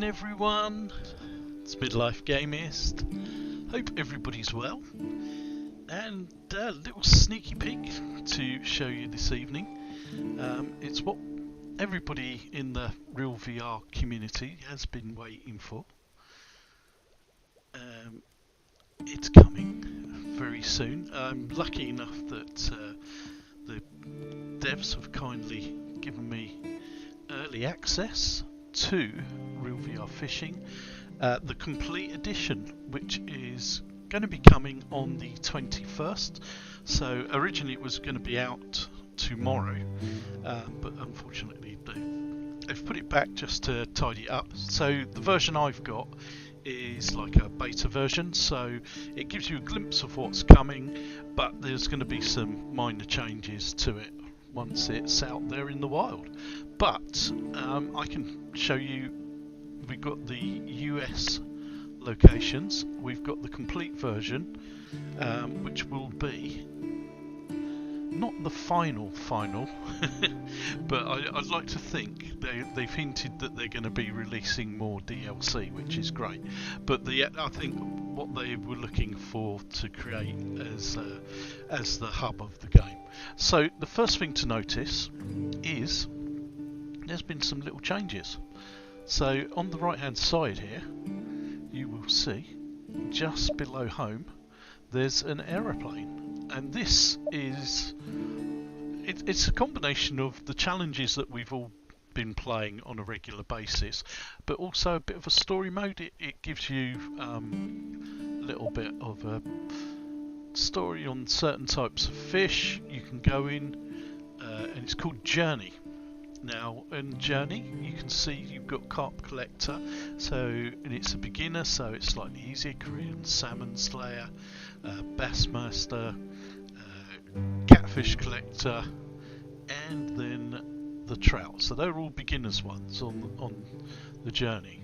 everyone, it's Midlife Game-ist. Hope everybody's well. And a little sneaky peek to show you this evening. It's what everybody in the real VR community has been waiting for. It's coming very soon. I'm lucky enough that the devs have kindly given me early access to Real VR Fishing, the complete edition, which is going to be coming on the 21st. So originally it was going to be out tomorrow, but unfortunately they've put it back just to tidy it up. So the version I've got is like a beta version, so it gives you a glimpse of what's coming, but there's going to be some minor changes to it once it's out there in the wild. But I can show you, we've got the US locations, we've got the complete version, which will be not the final but I'd like to think they've hinted that they're going to be releasing more DLC, which is great. But I think what they were looking for to create as the hub of the game. So the first thing to notice is there's been some little changes. So on the right hand side here, you will see just below home there's an aeroplane, and this is it's a combination of the challenges that we've all been playing on a regular basis, but also a bit of a story mode. It gives you a little bit of a story on certain types of fish you can go in, and it's called Journey. Now in Journey you can see you've got Carp Collector, and it's a beginner, so it's slightly easier. Korean Salmon Slayer, Bassmaster, Catfish Collector, and then the Trout. So they're all beginners ones on the Journey.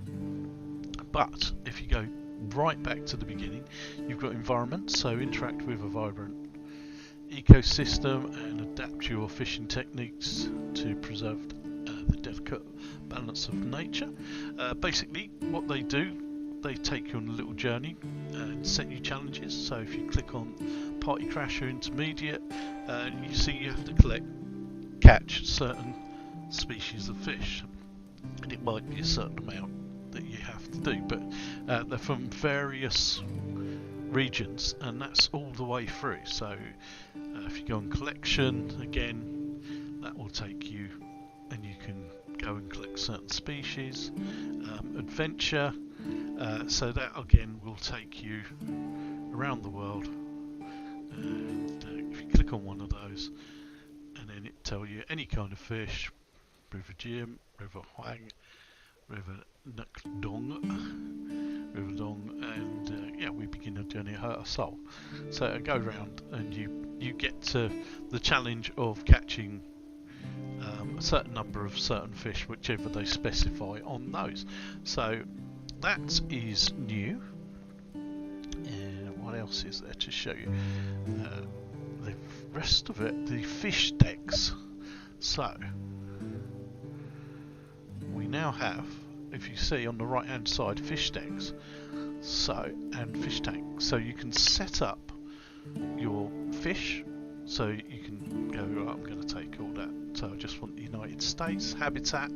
But if you go right back to the beginning, you've got Environment, so interact with a vibrant ecosystem and adapt your fishing techniques to preserve the delicate balance of nature. Basically what they do, they take you on a little journey and set you challenges. So if you click on Party Crasher Intermediate, you see you have to catch certain species of fish, and it might be a certain amount that you have to do, but they're from various regions, and that's all the way through. So if you go on Collection again, that will take you and you can go and collect certain species. Adventure, so that again will take you around the world, and if you click on one of those, and then it tell you any kind of fish: River Jim, River Huang, River Nuk Dong, and we begin a journey of our soul. So I go round and you get to the challenge of catching a certain number of certain fish, whichever they specify on those. So that is new. What else is there to show you? The rest of it, the fish decks. So we now have, if you see on the right hand side, fish decks, and fish tanks. So you can set up your fish, so you can go, I'm going to take all that, so I just want the United States habitat,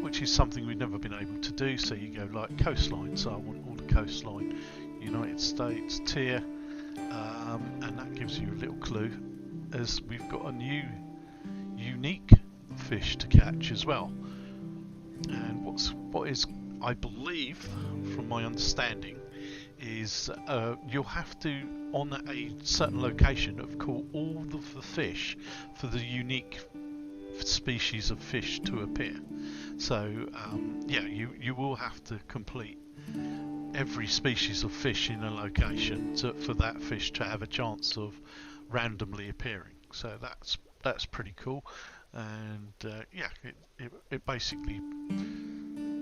which is something we've never been able to do. So you go like coastline, so I want all the coastline United States tier, and that gives you a little clue, as we've got a new unique fish to catch as well. And what is, I believe, from my understanding, is you'll have to, on a certain location, have caught all of the fish for the unique species of fish to appear. So you will have to complete every species of fish in a location for that fish to have a chance of randomly appearing. So that's pretty cool. And it basically,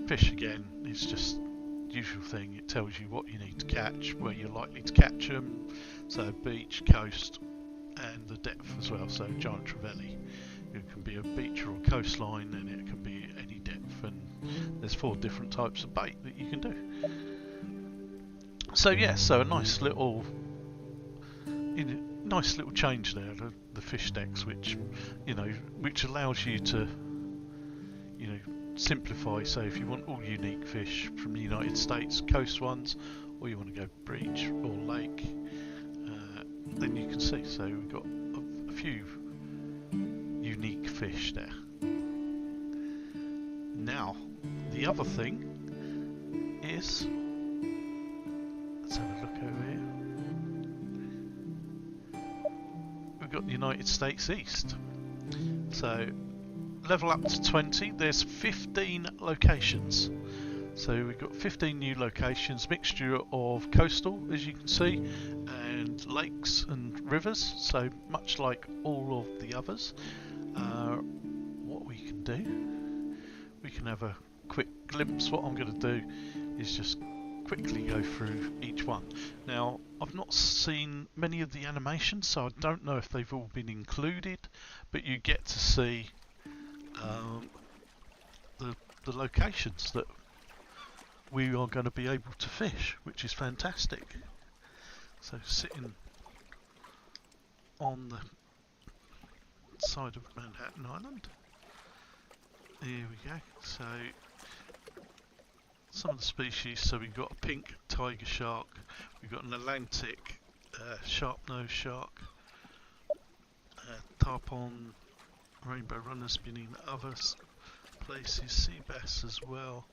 fish again is just usual thing. It tells you what you need to catch, where you're likely to catch them, so beach, coast, and the depth as well. So giant trevally, it can be a beach or a coastline, and it can be any depth, and there's 4 different types of bait that you can do. So yeah, so a nice little change there, the fish decks, which which allows you to simplify. So if you want all unique fish from the United States, coast ones, or you want to go beach or lake, then you can see. So we've got a few unique fish there. Now, the other thing is, let's have a look over here. We've got the United States East. So level up to 20, there's 15 locations. So we've got 15 new locations, mixture of coastal, as you can see, and lakes and rivers, so much like all of the others. What we can do, we can have a quick glimpse. What I'm going to do is just quickly go through each one. Now, I've not seen many of the animations, so I don't know if they've all been included, but you get to see the locations that we are going to be able to fish, which is fantastic. So sitting on the side of Manhattan Island, here we go. So some of the species, so we've got a pink tiger shark, we've got an Atlantic sharp-nosed shark, tarpon, rainbow runners been in other places, sea bass as well,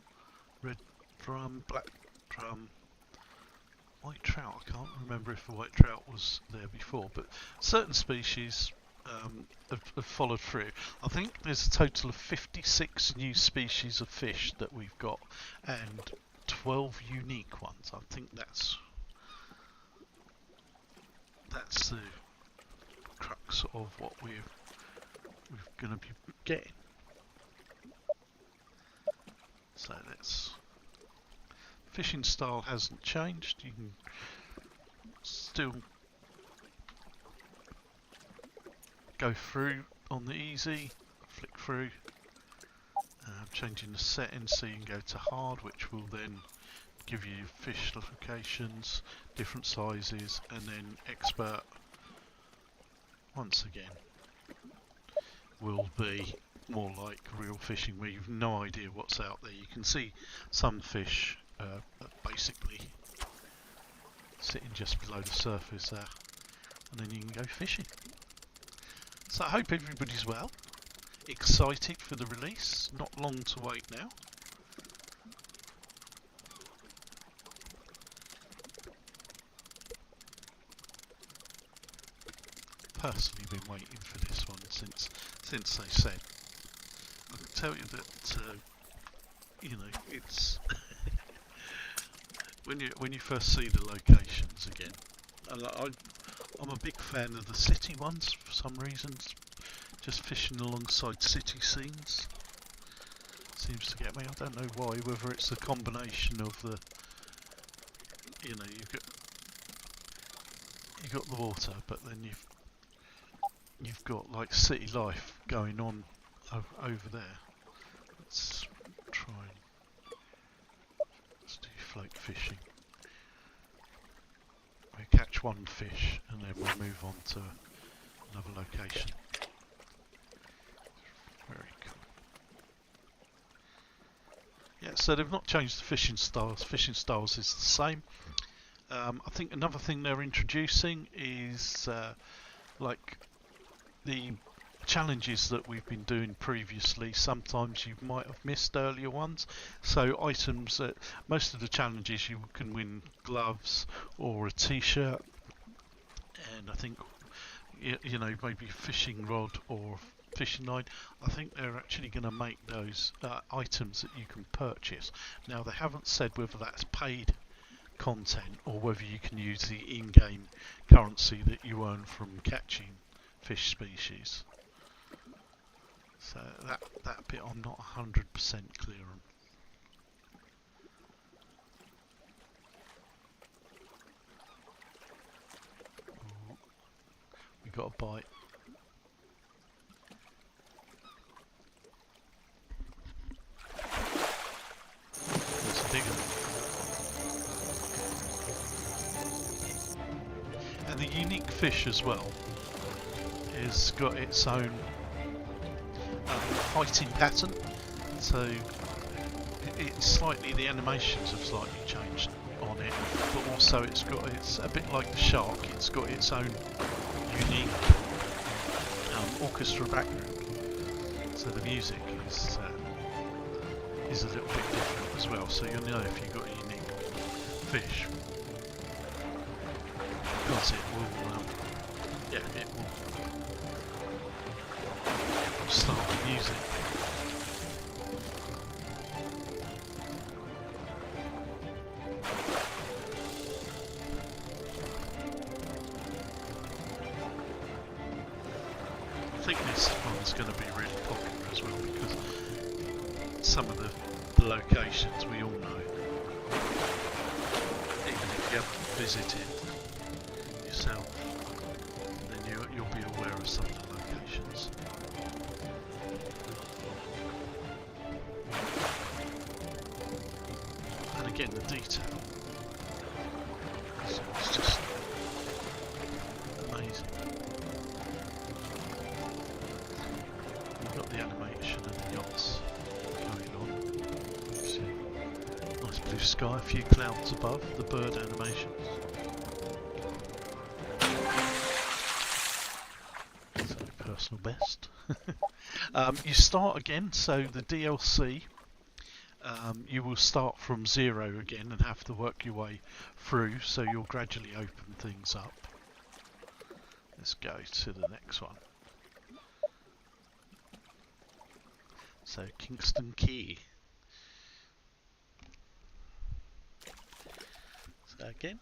red drum, black drum, white trout. I can't remember if the white trout was there before, but certain species have followed through. I think there's a total of 56 new species of fish that we've got, and 12 unique ones. I think that's the crux of what we're going to be getting. So that's, fishing style hasn't changed. You can still go through on the easy, flick through, changing the settings so you can go to hard, which will then give you fish locations, different sizes, and then expert, once again, will be more like real fishing, where you've no idea what's out there. You can see some fish basically sitting just below the surface there, and then you can go fishing. So I hope everybody's well, excited for the release, not long to wait now. Personally been waiting for this one since they said. I can tell you that it's when you first see the locations again, and I'm a big fan of the city ones for some reasons. Just fishing alongside city scenes seems to get me. I don't know why, whether it's a combination of the, you've got the water, but then you've got like city life going on over there. Let's try and do float fishing. We catch one fish and then we'll move on to another location. Very cool. Yeah, so they've not changed the fishing styles. Fishing styles is the same. I think another thing they're introducing is like the challenges that we've been doing previously. Sometimes you might have missed earlier ones. So items that most of the challenges you can win gloves or a t-shirt, and I think maybe a fishing rod or fishing line. I think they're actually going to make those items that you can purchase. Now they haven't said whether that's paid content or whether you can use the in-game currency that you earn from catching fish species. So that bit I'm not 100% clear on. Ooh, we got a bite. digger. And the unique fish as well is got its own fighting pattern, so it's slightly, the animations have slightly changed on it, but also it's a bit like the shark, it's got its own unique orchestra background, so the music is a little bit different as well, so you'll know if you've got a unique fish, because it will start the music. I think this one's going to be really popular as well, because some of the locations we all know, even if you haven't visited yourself, then you'll be aware of some of the locations. And again, the detail, it's just amazing. You've got the animation and the yachts going on. See, nice blue sky, a few clouds above, the bird animations. So personal best. You start again, so the DLC, you will start from 0 again and have to work your way through, so you'll gradually open things up. Let's go to the next one. So Kingston Quay. So again,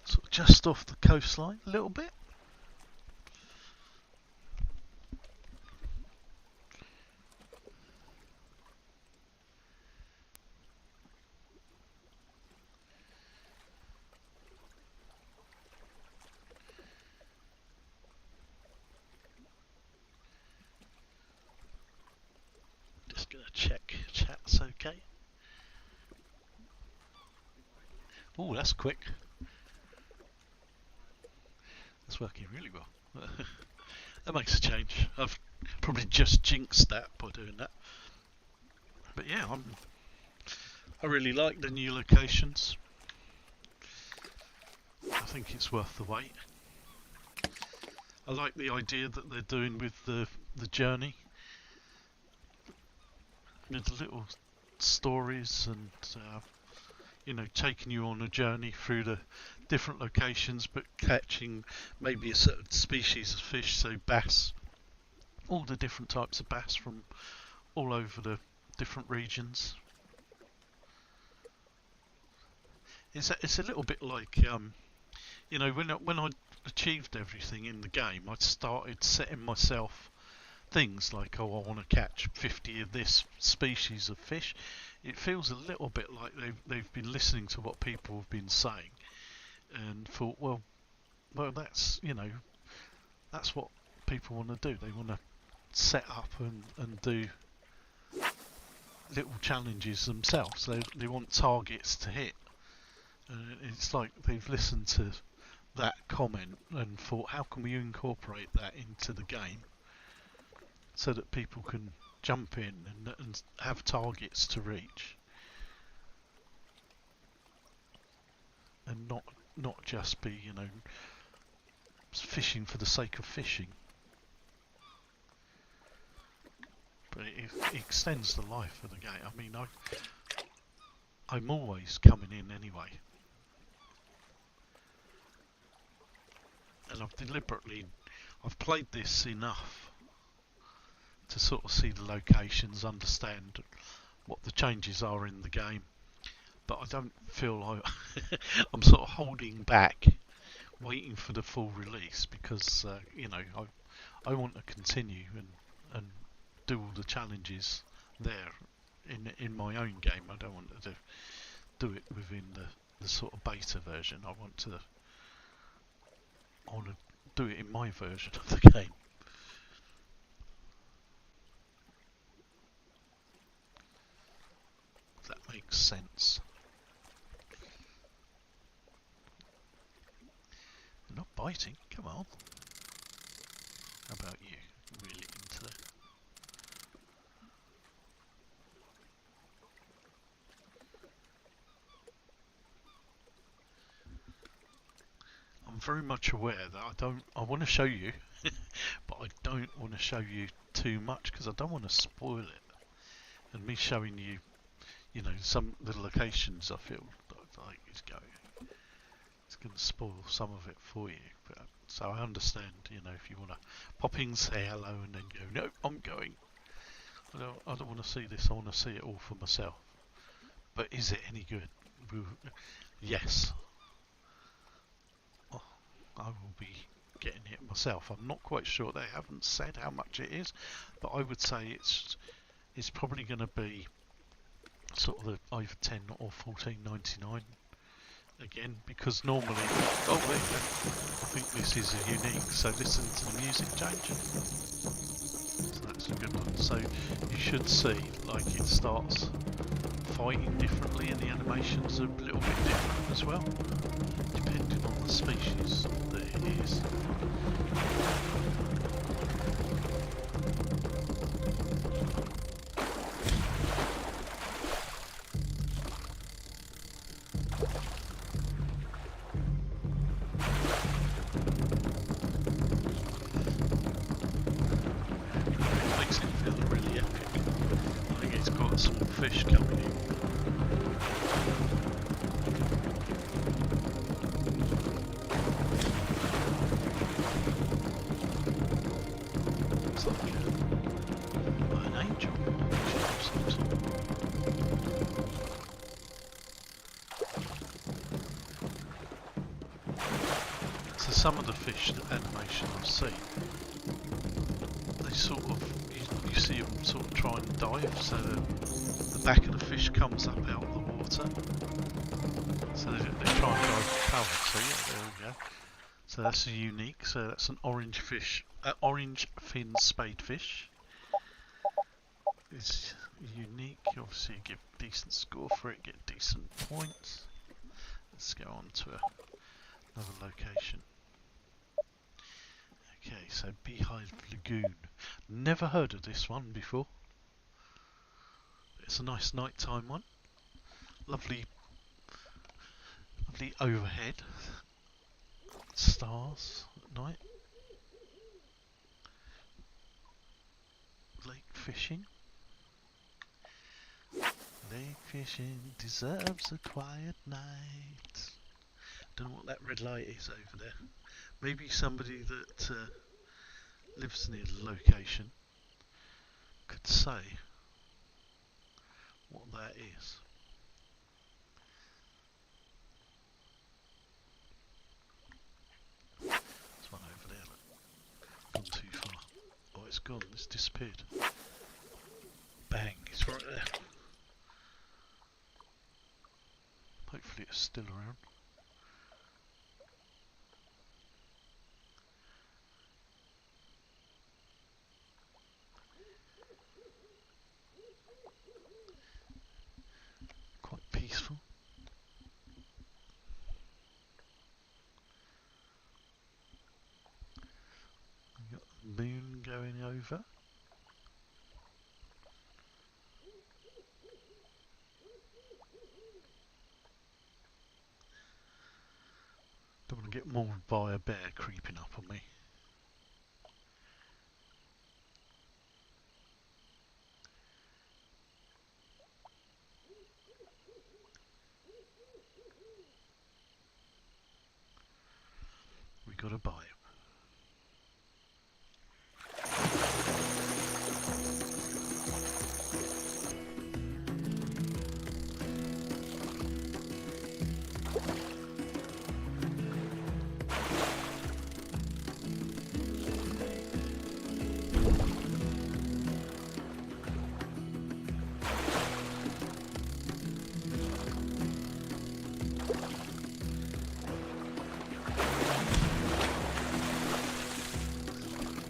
sort of just off the coastline a little bit. Just gonna check chat's okay. Oh, that's quick. That's working really well. That makes a change. I've probably just jinxed that by doing that. But yeah, I really like the new locations. I think it's worth the wait. I like the idea that they're doing with the journey. There's little stories and you know, taking you on a journey through the different locations, but catching maybe a certain species of fish, so bass, all the different types of bass from all over the different regions. It's a little bit like you know, when I achieved everything in the game, I started setting myself things like, oh, I want to catch 50 of this species of fish. It feels a little bit like they've been listening to what people have been saying and thought, well, that's, you know, that's what people want to do. They want to set up and do little challenges themselves. They want targets to hit. It's like they've listened to that comment and thought, how can we incorporate that into the game so that people can jump in and have targets to reach, and not just be, you know, fishing for the sake of fishing. But it extends the life of the game. I mean, I'm always coming in anyway, and I've played this enough to sort of see the locations, understand what the changes are in the game, but I don't feel like I'm sort of holding back, waiting for the full release, because you know, I want to continue and do all the challenges there in my own game. I don't want to do it within the sort of beta version. I want to do it in my version of the game. That makes sense. They're not biting, come on. How about you? Really into it. I'm very much aware that I want to show you, but I don't want to show you too much because I don't want to spoil it. And me showing you, you know, some of the locations I feel like it's going to spoil some of it for you. But, so I understand, you know, if you want to pop in, say hello, and then go, no, I'm going. I don't want to see this. I want to see it all for myself. But is it any good? Yes. Oh, I will be getting it myself. I'm not quite sure. They haven't said how much it is, but I would say it's probably going to be sort of either 10 or 14.99 again, because normally, oh there you go. I think this is a unique, so listen to the music change. So that's a good one. So you should see like it starts fighting differently and the animations are a little bit different as well, depending on the species that it is. Fish coming in. Looks like an angel of some sort. So some of the fish animation I've seen, they sort of, you see them sort of try and dive, so the back of the fish comes up out of the water. So they try and dive for cover. So yeah, there we go. So that's a unique. So that's an orange fish, orange fin spadefish. It's unique. Obviously, you give a decent score for it, get decent points. Let's go on to another location. Okay, so Beehive Lagoon. Never heard of this one before. It's a nice nighttime one. Lovely overhead. Stars at night. Lake fishing. Lake fishing deserves a quiet night. Don't know what that red light is over there. Maybe somebody that lives near the location could say what that is. There's one over there, look. Gone too far. Oh, it's gone, it's disappeared. Bang, it's right there. Hopefully it's still around. Quite peaceful. We've got the moon going over. Don't want to get mauled by a bear creeping up on me. We got to buy it.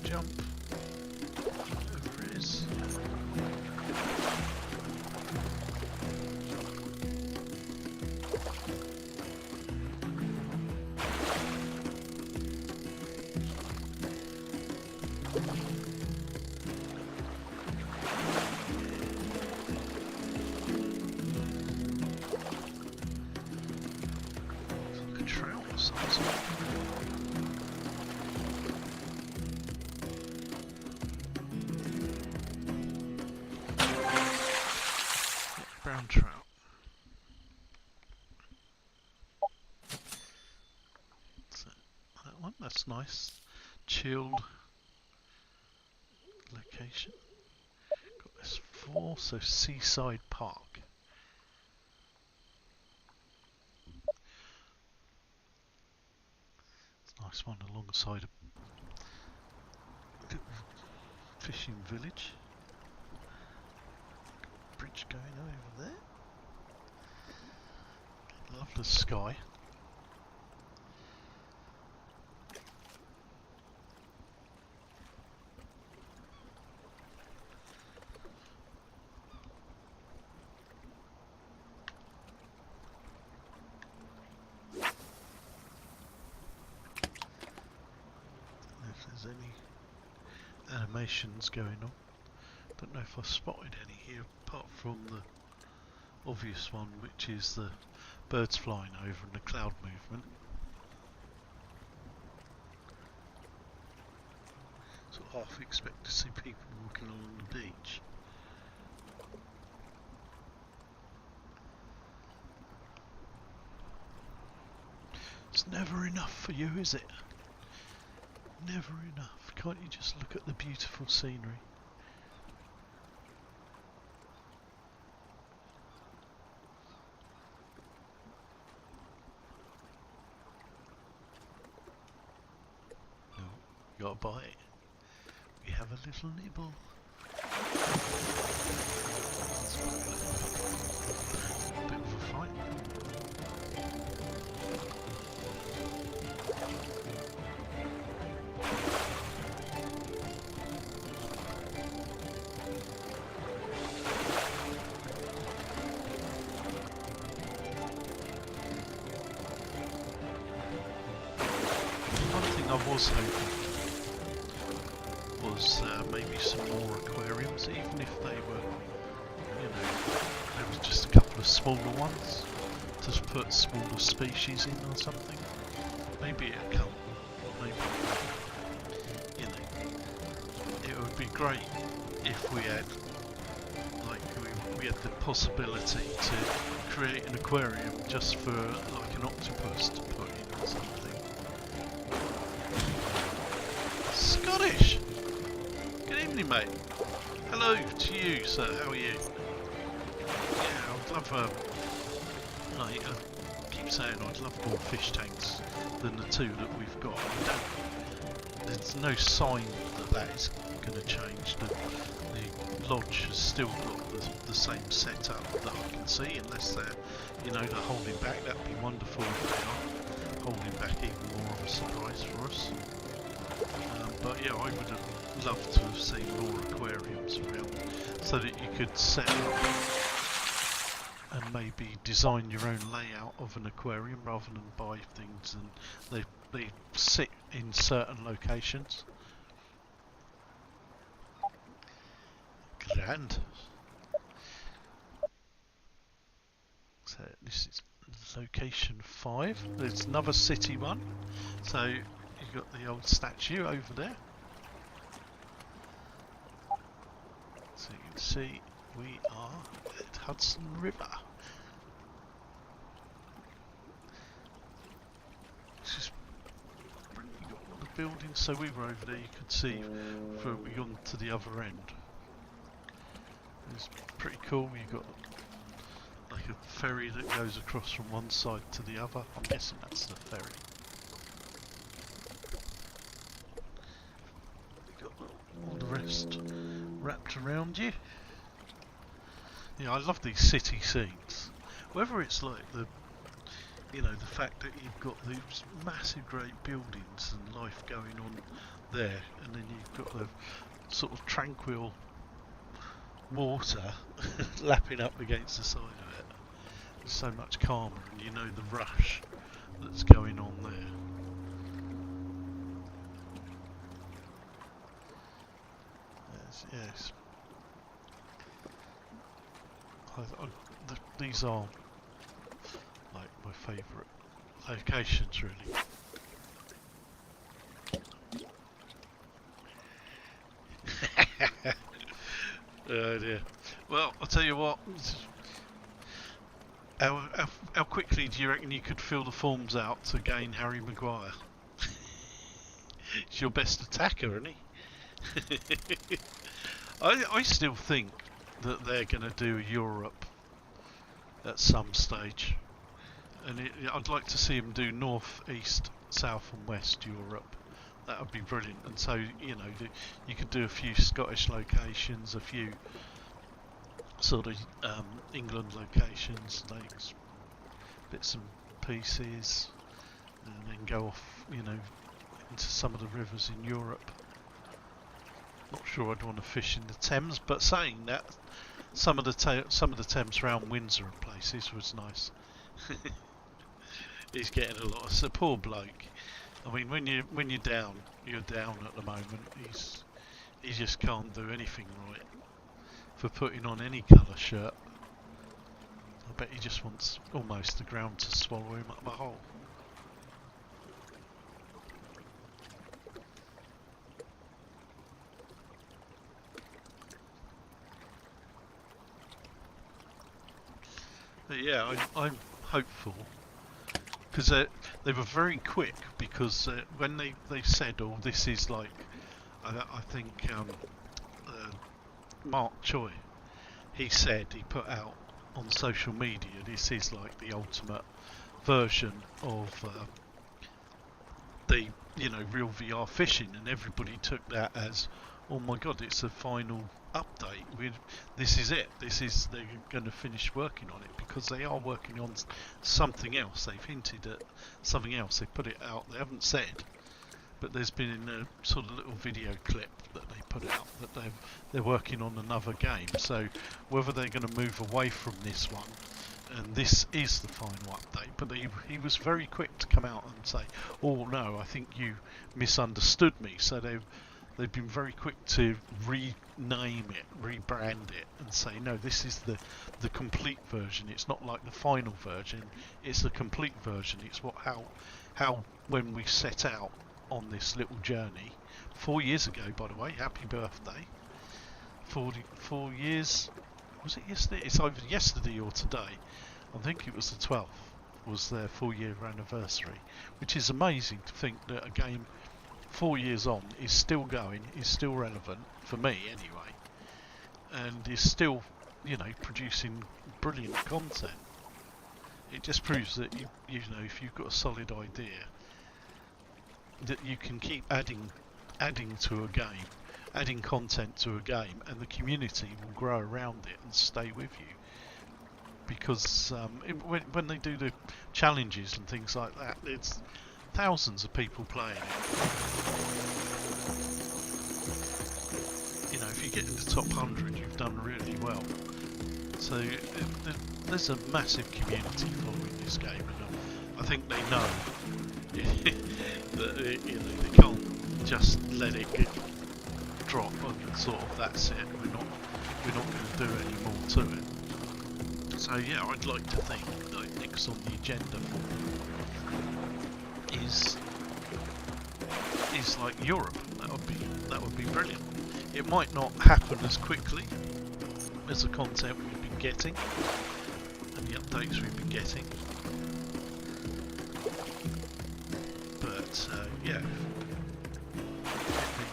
Jump. Whatever it is. that's nice. Chilled location. Got this 4, so Seaside Park. It's a nice one alongside a fishing village. Bridge going over there. Love the sky. If there's any animations going on. Don't know if I spotted any here apart from the obvious one, which is the birds flying over and the cloud movement. So half expect to see people walking along the beach. It's never enough for you, is it? Never enough. Can't you just look at the beautiful scenery? No, you gotta buy it. We have a little nibble. Bit of a fight. One thing I was hoping was maybe some more aquariums, even if they were, you know, there was just a couple of smaller ones to put smaller species in or something. Maybe it'll come. Maybe, you know, it would be great if we had, like, we had the possibility to create an aquarium just for like an octopus to put in or something. Scottish! Good evening, mate. Hello to you, sir. How are you? Yeah, I'd love, I keep saying I'd love more fish tanks than the 2 that we've got. There's no sign that that is going to change. The lodge has still got the same setup that I can see, unless they're, you know, they're holding back. That'd be wonderful if they are holding back even more of a surprise for us. But yeah, I would have loved to have seen more aquariums around so that you could set up and maybe design your own layout of an aquarium rather than buy things and they sit in certain locations. Grand. So this is location 5. There's another city one. So you've got the old statue over there. So you can see we are at Hudson River. Just you've got all the buildings. So we were over there. You could see from we gone to the other end. It's pretty cool. You've got like a ferry that goes across from one side to the other. I'm guessing that's the ferry. You've got all the rest wrapped around you. Yeah, I love these city scenes. Whether it's like the, you know, the fact that you've got these massive great buildings and life going on there, and then you've got the sort of tranquil water lapping up against the side of it. It's so much calmer, and you know the rush that's going on there. Yes. These are like my favourite locations, really. Oh dear. Well, I'll tell you what. How quickly do you reckon you could fill the forms out to gain Harry Maguire? He's your best attacker, isn't he? I still think that they're going to do Europe at some stage, and I'd like to see them do north, east, south, and west Europe. That would be brilliant. And so you know, you could do a few Scottish locations, a few sort of England locations, like bits and pieces, and then go off, you know, into some of the rivers in Europe. Not sure I'd want to fish in the Thames, but saying that, some of the Thames around Windsor and places was nice. He's getting a lot of poor bloke. I mean, when you're down at the moment. He just can't do anything right for putting on any colour shirt. I bet he just wants almost the ground to swallow him up a hole. But yeah, I'm hopeful, because they were very quick, because when they said, oh, this is like, I think Mark Choi, he put out on social media, this is like the ultimate version of the real VR fishing, and everybody took that as, oh my god, it's a final update. This is it. They're going to finish working on it, because they are working on something else. They've hinted at something else. They put it out. They haven't said, but there's been in a sort of little video clip that they put out that they're working on another game. So whether they're going to move away from this one, and this is the final update, but he was very quick to come out and say, oh no, I think you misunderstood me. So they've been very quick to rename it, rebrand it, and say, no, this is the complete version. It's not like the final version, it's the complete version. It's how when we set out on this little journey 4 years ago, by the way, happy birthday. 4 years, was it yesterday? It's either yesterday or today. I think it was the 12th, was their 4-year anniversary, which is amazing to think that a game 4 years on is still going, is still relevant, for me anyway, and is still, producing brilliant content. It just proves that you know, if you've got a solid idea, that you can keep adding to a game, adding content to a game, and the community will grow around it and stay with you. Because when they do the challenges and things like that, it's thousands of people playing it. If you get in the top 100, you've done really well. So there's a massive community following this game, and I think they know that they can't just let it drop and sort of that's it. We're not going to do any more to it. So yeah, I'd like to think that next on the agenda for them is like Europe. That would be brilliant. It might not happen as quickly as the content we've been getting and the updates we've been getting, but yeah, it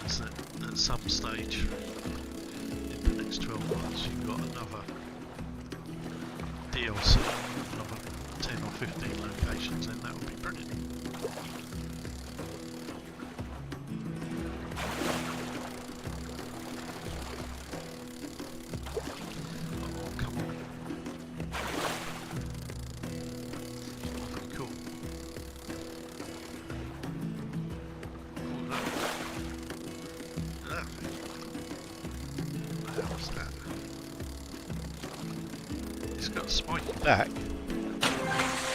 means that at some stage in the next 12 months you've got another DLC, another 10 or 15 locations, and that would be brilliant. Oh, come on. Very cool. Oh, look. What the hell was that? It's got a spiky back.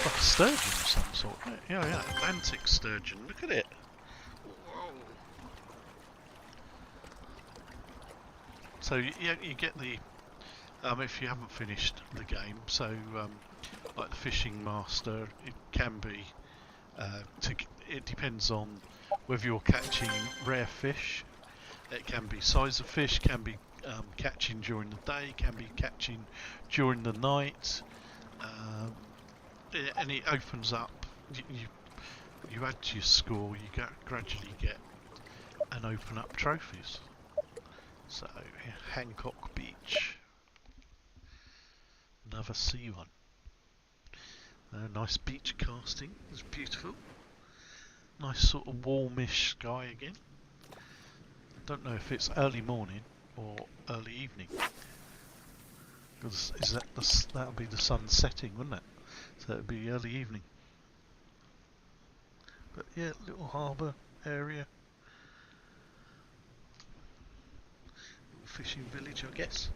Like a sturgeon of some sort. Yeah, Atlantic sturgeon. Look at it. Whoa. So you get the if you haven't finished the game. So like the fishing master, it can be it depends on whether you're catching rare fish. It can be size of fish, can be catching during the day, can be catching during the night, and it opens up. You add to your score. You gradually get and open up trophies. So, Hancock Beach. Another sea one. Nice beach casting, it's beautiful. Nice sort of warmish sky again. Don't know if it's early morning or early evening. Because that'll be the sun setting, wouldn't it? So it'd be early evening. But yeah, little harbour area. Little fishing village, I guess.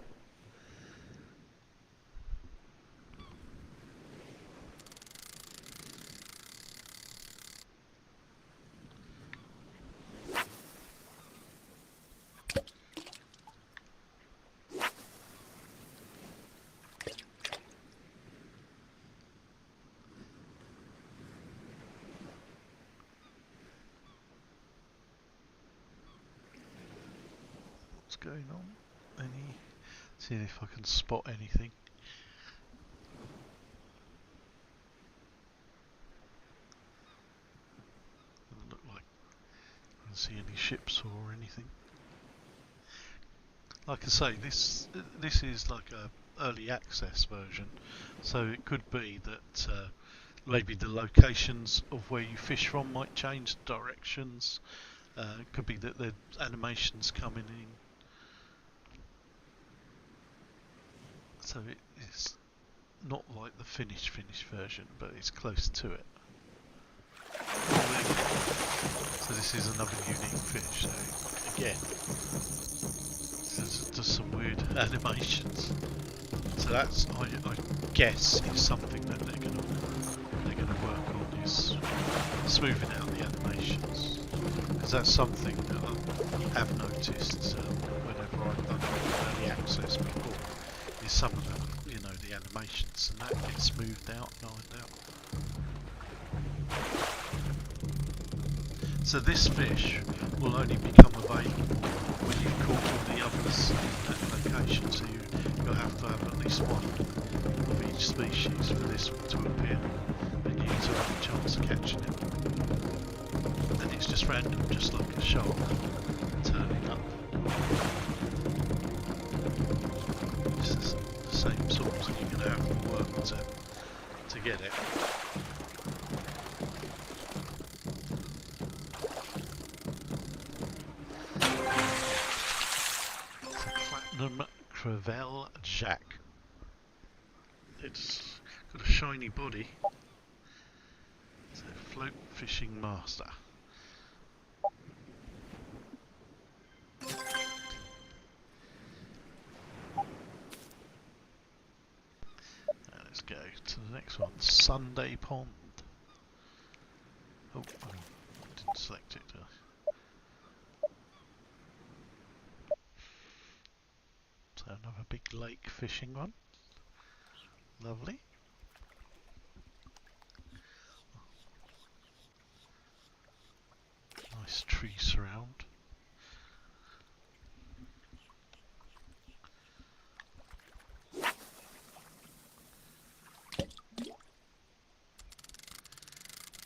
Going on? Seeing if I can spot anything. Doesn't look like I can see any ships or anything. Like I say, this is like a early access version, so it could be that maybe the locations of where you fish from might change, directions. It could be that the animations coming in. So it's not like the finished version, but it's close to it. So this is another unique fish. So again, there's just some weird animations. So that's, I guess, is something that they're gonna work on, is smoothing out the animations, because that's something that I have noticed whenever I've done early access before. Is some of them, the animations, and that gets smoothed out, lined out. So this fish will only become available when you've caught all the others at the location, so you'll have to have at least one of each species for this one to appear, and you to have a chance of catching it. And it's just random, just like a shark turning up. It's the same sort that you're going to have to work to get it. Platinum Crevel Jack. It's got a shiny body. It's a float fishing master. Let's go to the next one, Sunday Pond. Oh, didn't select it, did I? So another big lake fishing one. Lovely. Nice tree surround.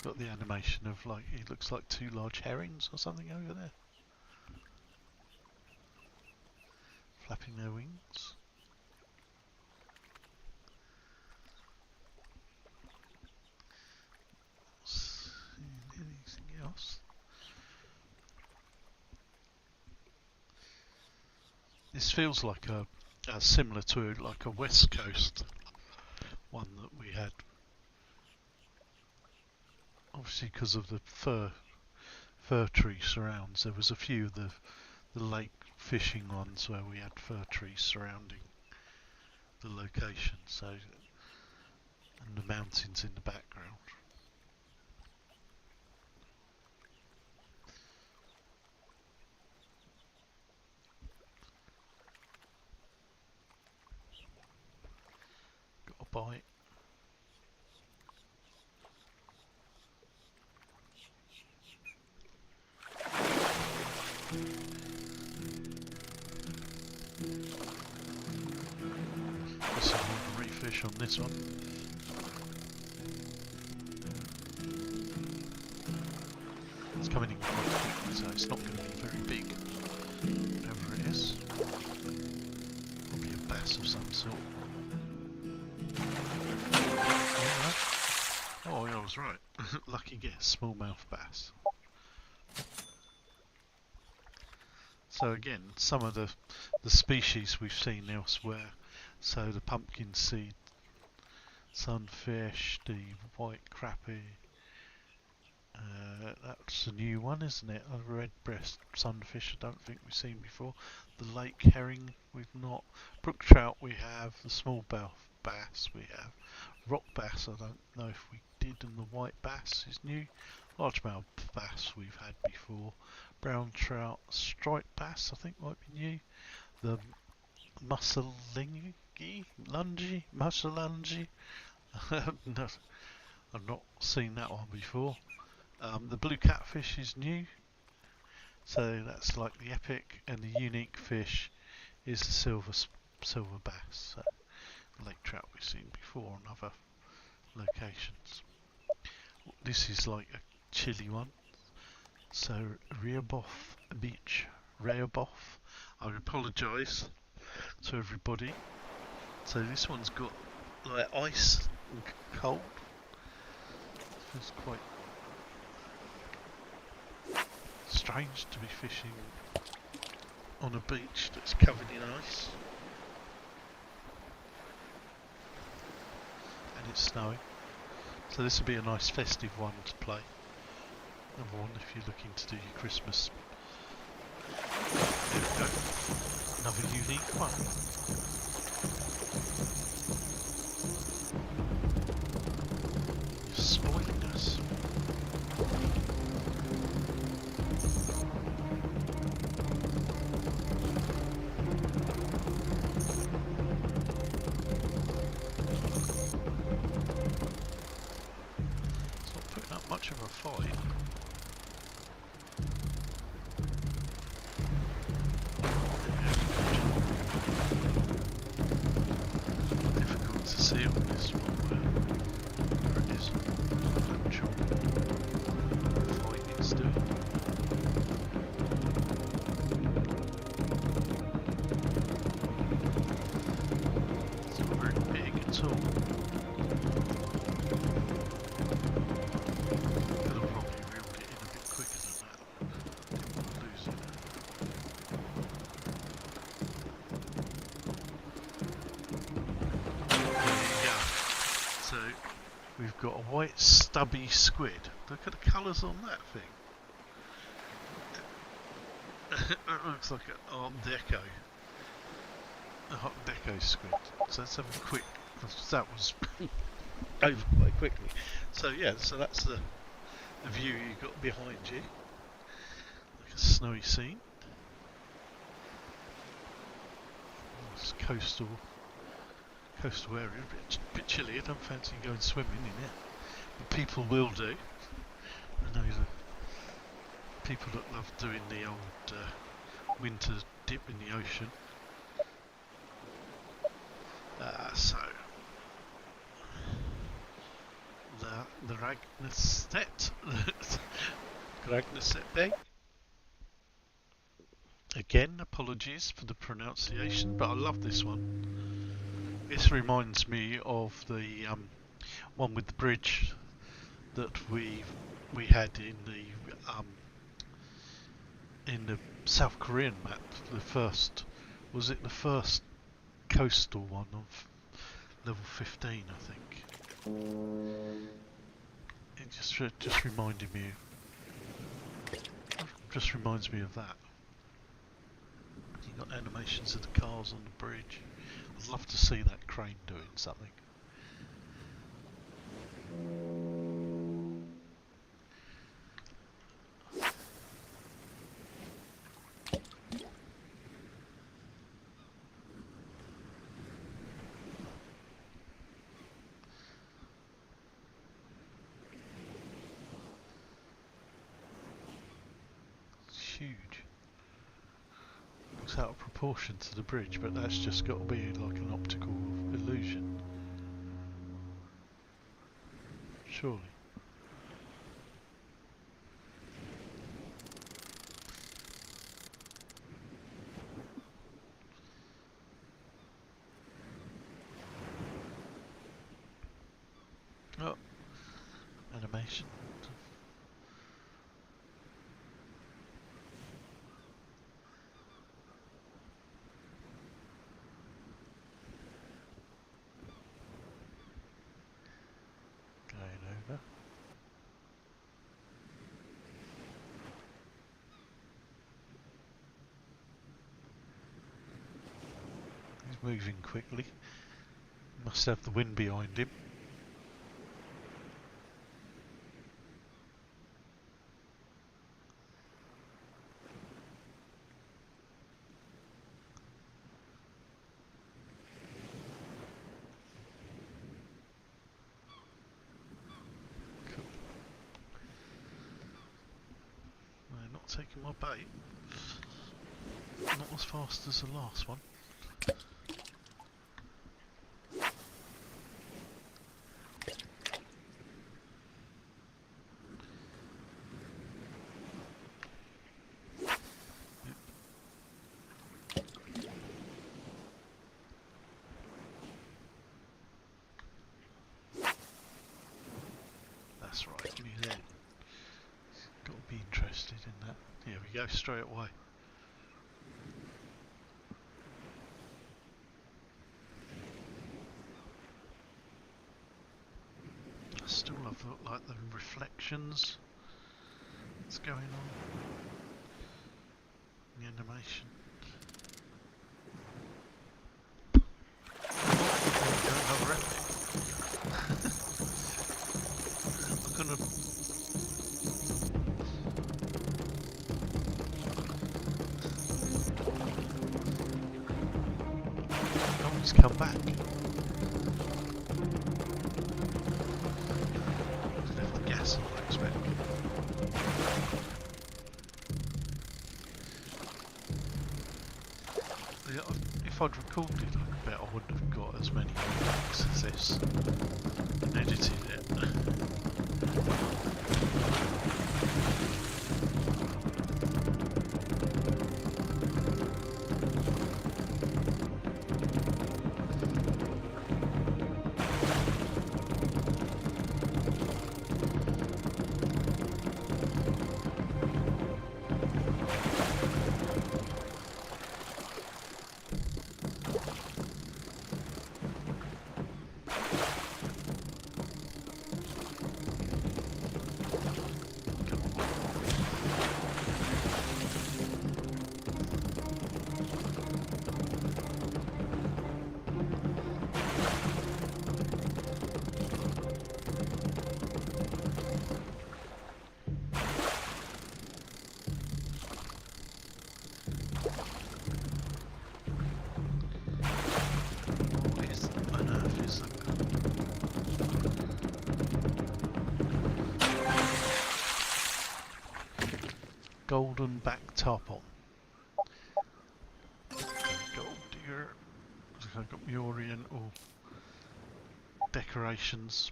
Got the animation of, like, it looks like two large herrings or something over there, flapping their wings. Anything else? This feels like a similar to like a West Coast one that we had. Obviously, because of the fir tree surrounds, there was a few of the lake fishing ones where we had fir trees surrounding the location, so, and the mountains in the background. Got a bite. Some ordinary fish on this one. It's coming in quite quickly, so it's not going to be very big. bass of some sort. Oh, I was right. Lucky guess, smallmouth bass. So again, some of the species we've seen elsewhere. So the pumpkin seed sunfish, the white crappie. That's a new one, isn't it? A red breast sunfish. I don't think we've seen before. The lake herring we've not. Brook trout we have. The smallmouth bass we have. Rock bass I don't know if we did, and the white bass is new. Largemouth bass we've had before. Brown trout, striped bass I think might be new. The mussellungi. No, I've not seen that one before. The blue catfish is new, so that's like the epic, and the unique fish is the silver bass. So lake trout we've seen before on other locations. This is like a chilly one. So Rehoboth Beach, Rehoboth. I apologise to everybody. So this one's got like ice and cold. It's quite strange to be fishing on a beach that's covered in ice. And it's snowing. So this would be a nice festive one to play. Another one if you're looking to do your Christmas. There we go. Another unique one. You're spoiling us. It's not putting up much of a fight. Difficult to see on this one where it is. I'm sure fighting still. It's not very big at all. Could have probably reeled it in a bit quicker than that. Didn't want to lose it. So we've got a white stubby squid. Look at the colours on that thing. That looks like an Art Deco. Art Deco squid. So let's have a quick. That was over quite quickly. So yeah, so that's the view you got behind you. Like a snowy scene. It's coastal area, a bit chilly. I don't fancy going swimming in it, but people will do. I know the people that love doing the old winter dip in the ocean. So the Ragnarsett, Ragnarsett. Again, apologies for the pronunciation, but I love this one. This reminds me of the one with the bridge that we had in the South Korean map. The first coastal one of level 15, I think. It just reminded me. Just reminds me of that. You got animations of the cars on the bridge. I'd love to see that crane doing something. It's huge. Looks out of proportion to the bridge, but that's just got to be like an optical illusion. Surely. moving quickly. Must have the wind behind him. Cool. No, not taking my bait. Not as fast as the last one. That's right, give me that. Got to be interested in that. Here we go, straight away. I still love like the reflections that's going on. The animation. Another epic. I'm gonna. No one's come back. Left the gas on, I expect. Yeah, if I'd recorded, I bet I wouldn't have got as many takes as this and edited it. Golden back top on. Gold digger. I've got my oriental decorations.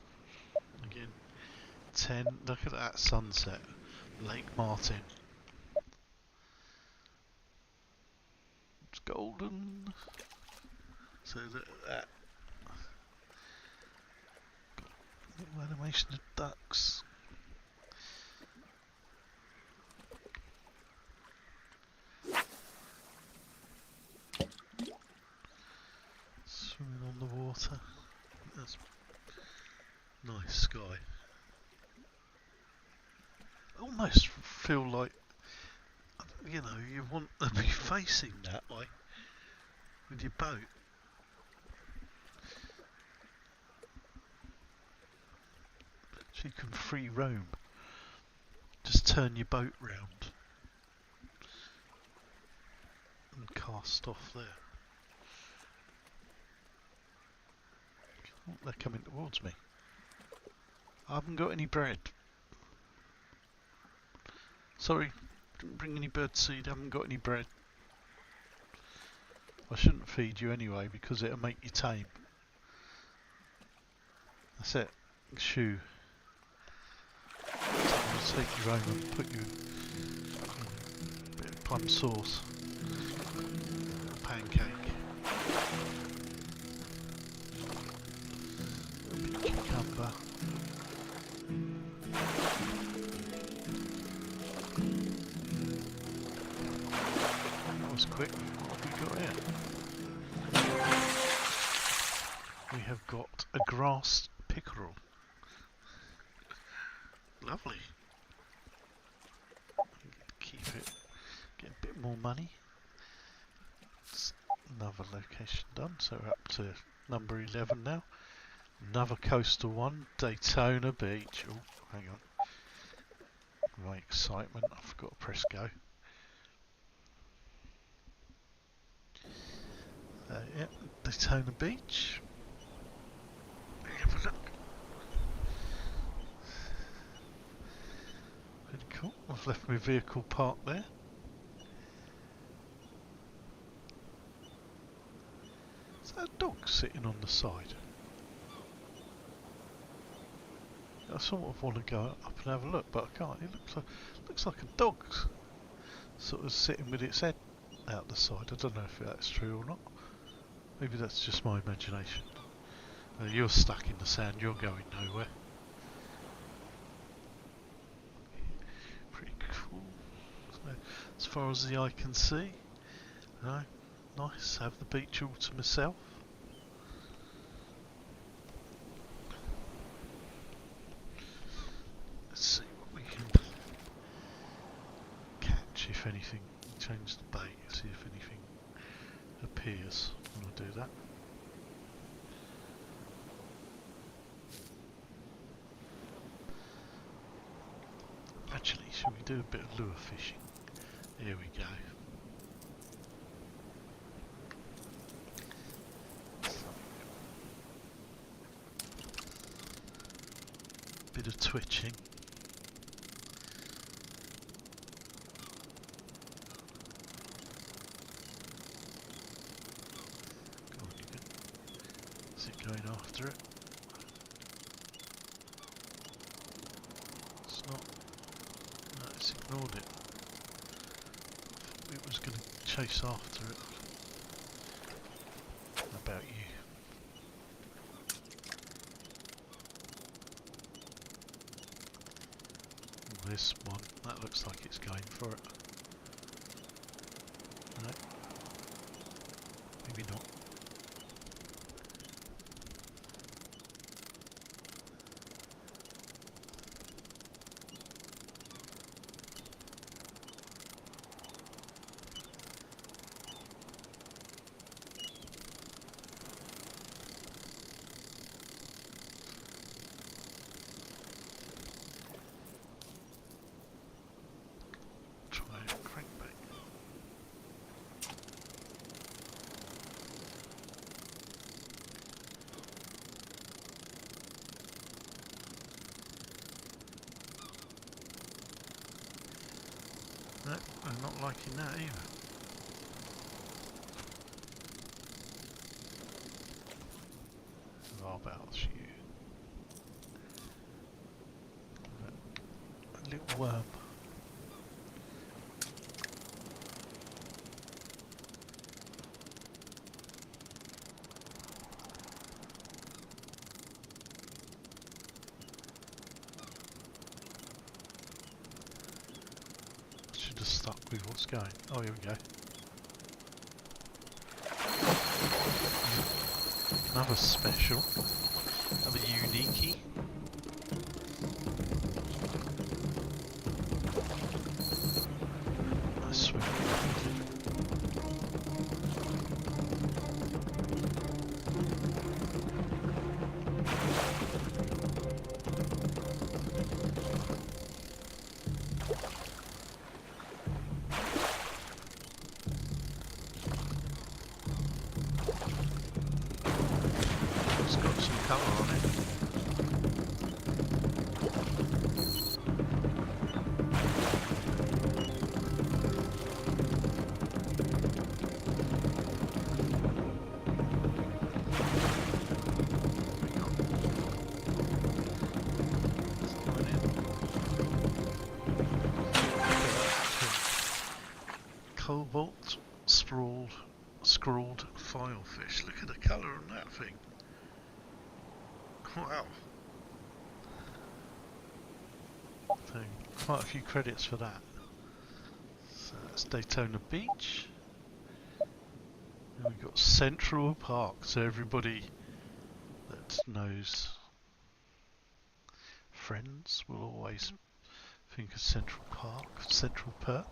Again, 10. Look at that sunset. Lake Martin. It's golden. So that little animation of ducks. Swimming on the water. That's nice sky. I almost feel like, you know, you want to be facing that way with your boat. So you can free roam. Just turn your boat round and cast off there. Oh, they're coming towards me. I haven't got any bread. Sorry, didn't bring any bird seed, haven't got any bread. I shouldn't feed you anyway because it'll make you tame. That's it. Shoe. I'll take you home and put you a bit of plum sauce. A pancake. A bit of cucumber. That was quick. What have we got here? We have got a grass pickerel. Lovely. Keep it. Get a bit more money. Another location done, so we're up to number 11 now. Another coastal one, Daytona Beach. Oh, hang on. My excitement, I forgot to press go. Yeah, Daytona Beach. Have a look. Pretty cool. I've left my vehicle parked there. Is that a dog sitting on the side? I sort of want to go up and have a look, but I can't. It looks like a dog's sort of sitting with its head out the side. I don't know if that's true or not. Maybe that's just my imagination. You're stuck in the sand. You're going nowhere. Pretty cool. So, as far as the eye can see, nice. Have the beach all to myself. Let's see what we can catch, if anything. Change the bait, see if anything appears when I do that. Actually, should we do a bit of lure fishing? Here we go. Bit of twitching. Go on, you can. Is it going after it? It's not. No, it's ignored it. I thought it was going to chase after it. How about you? This one, that looks like it's going for it. No, maybe not. No, I'm not liking that either. How about you? A little worm. Should have stuck with what's going. Oh, here we go. Another special. Another uniquey. Nice swim. It's got some colour on it. Cobalt scrawled filefish. Look at the colour on that thing. Wow. So, quite a few credits for that. So that's Daytona Beach. And we've got Central Park. So everybody that knows Friends will always think of Central Park, Central Perk.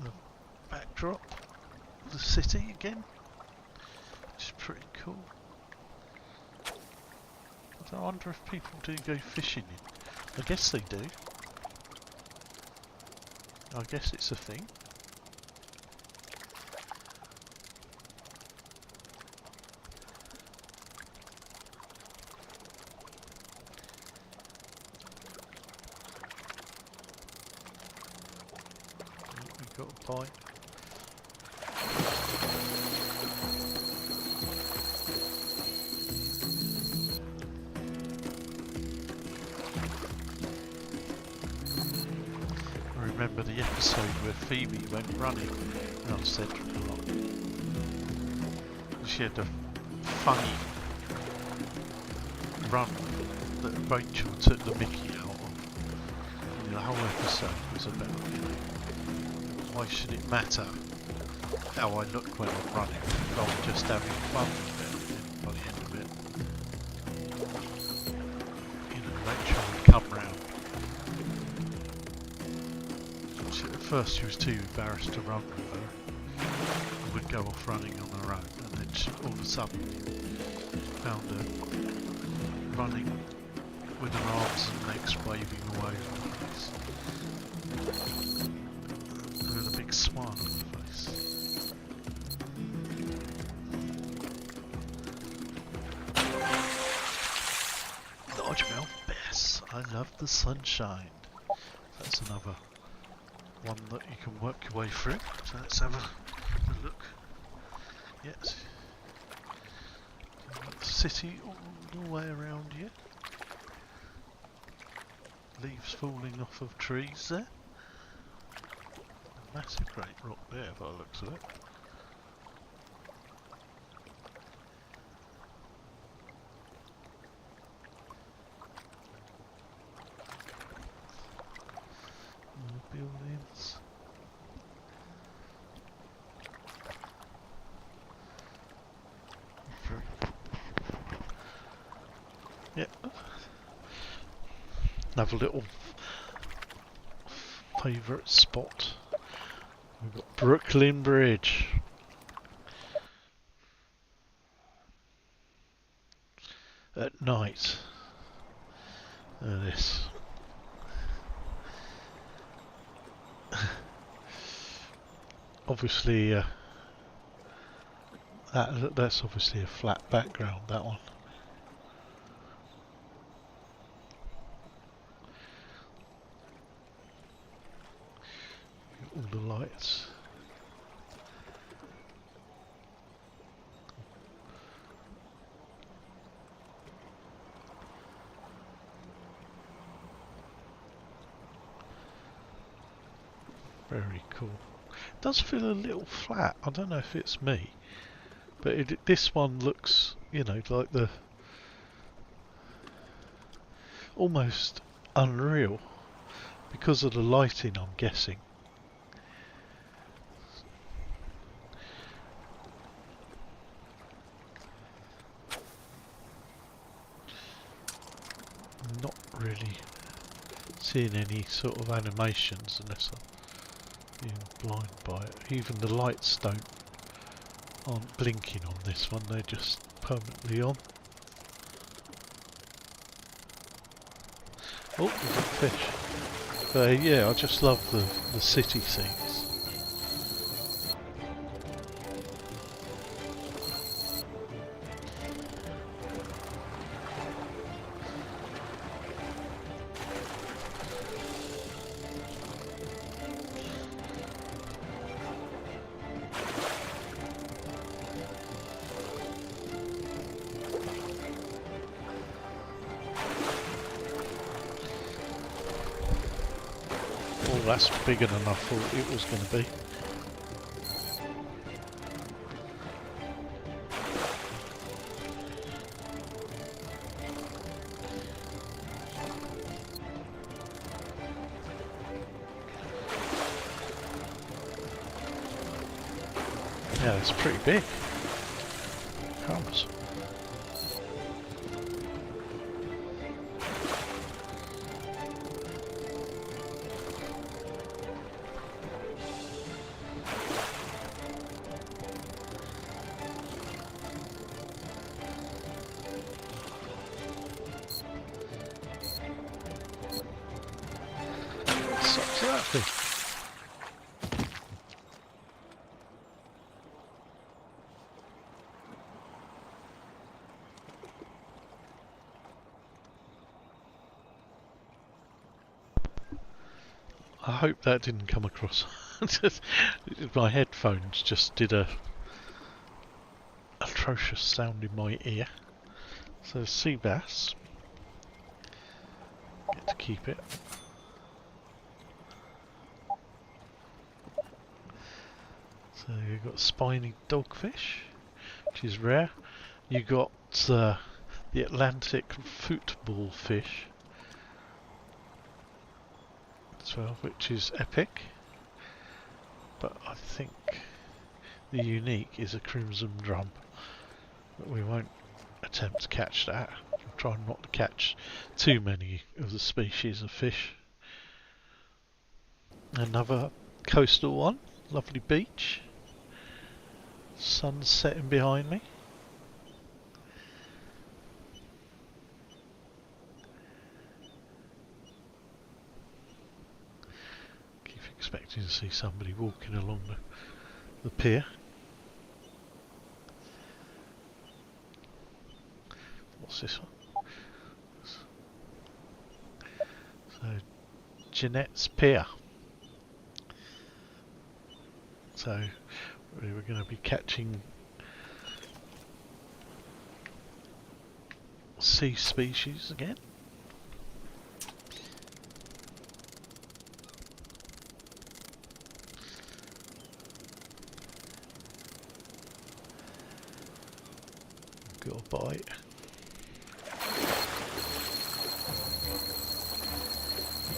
The backdrop the city again, which is pretty cool. I wonder if people do go fishing in. I guess they do. I guess it's a thing. We've got a bite. Remember the episode where Phoebe went running and I said a lot. She had a funny run that Rachel took the mickey out of. The whole episode was about, why should it matter how I look when I'm running if I'm just having fun with it? And by the end of it, Rachel would come round. At first she was too embarrassed to run with her and would go off running on her own, and then she, all of a sudden found her running with her arms and legs waving all over the place and with a big smile on her face. Largemouth bass. I love the sunshine. That's another one that you can work your way through. So let's have a look. Yes. City all the way around here. Leaves falling off of trees there. Massive great rock there by the looks of it. Buildings. Yep. Another little favourite spot. We've got Brooklyn Bridge. At night. Look at this. Obviously, that's obviously a flat background, that one. All the lights. Very cool. Does feel a little flat. I don't know if it's me, but this one looks, you know, like the almost unreal because of the lighting, I'm guessing. Not really seeing any sort of animations unless I'm being blind by it. Even the lights aren't blinking on this one, they're just permanently on. Oh, we've got fish. But yeah, I just love the city scenes. That's bigger than I thought it was going to be. Yeah, it's pretty big. Crumbs. that be? I hope that didn't come across. My headphones just did a atrocious sound in my ear. So sea bass. Get to keep it. So you've got spiny dogfish, which is rare. You got the Atlantic football fish as well, which is epic. But I think the unique is a crimson drum. But we won't attempt to catch that. We'll try not to catch too many of the species of fish. Another coastal one, lovely beach. Sun setting behind me. Keep expecting to see somebody walking along the pier. What's this one? So, Jeanette's Pier. So, we're going to be catching sea species again. Got a bite.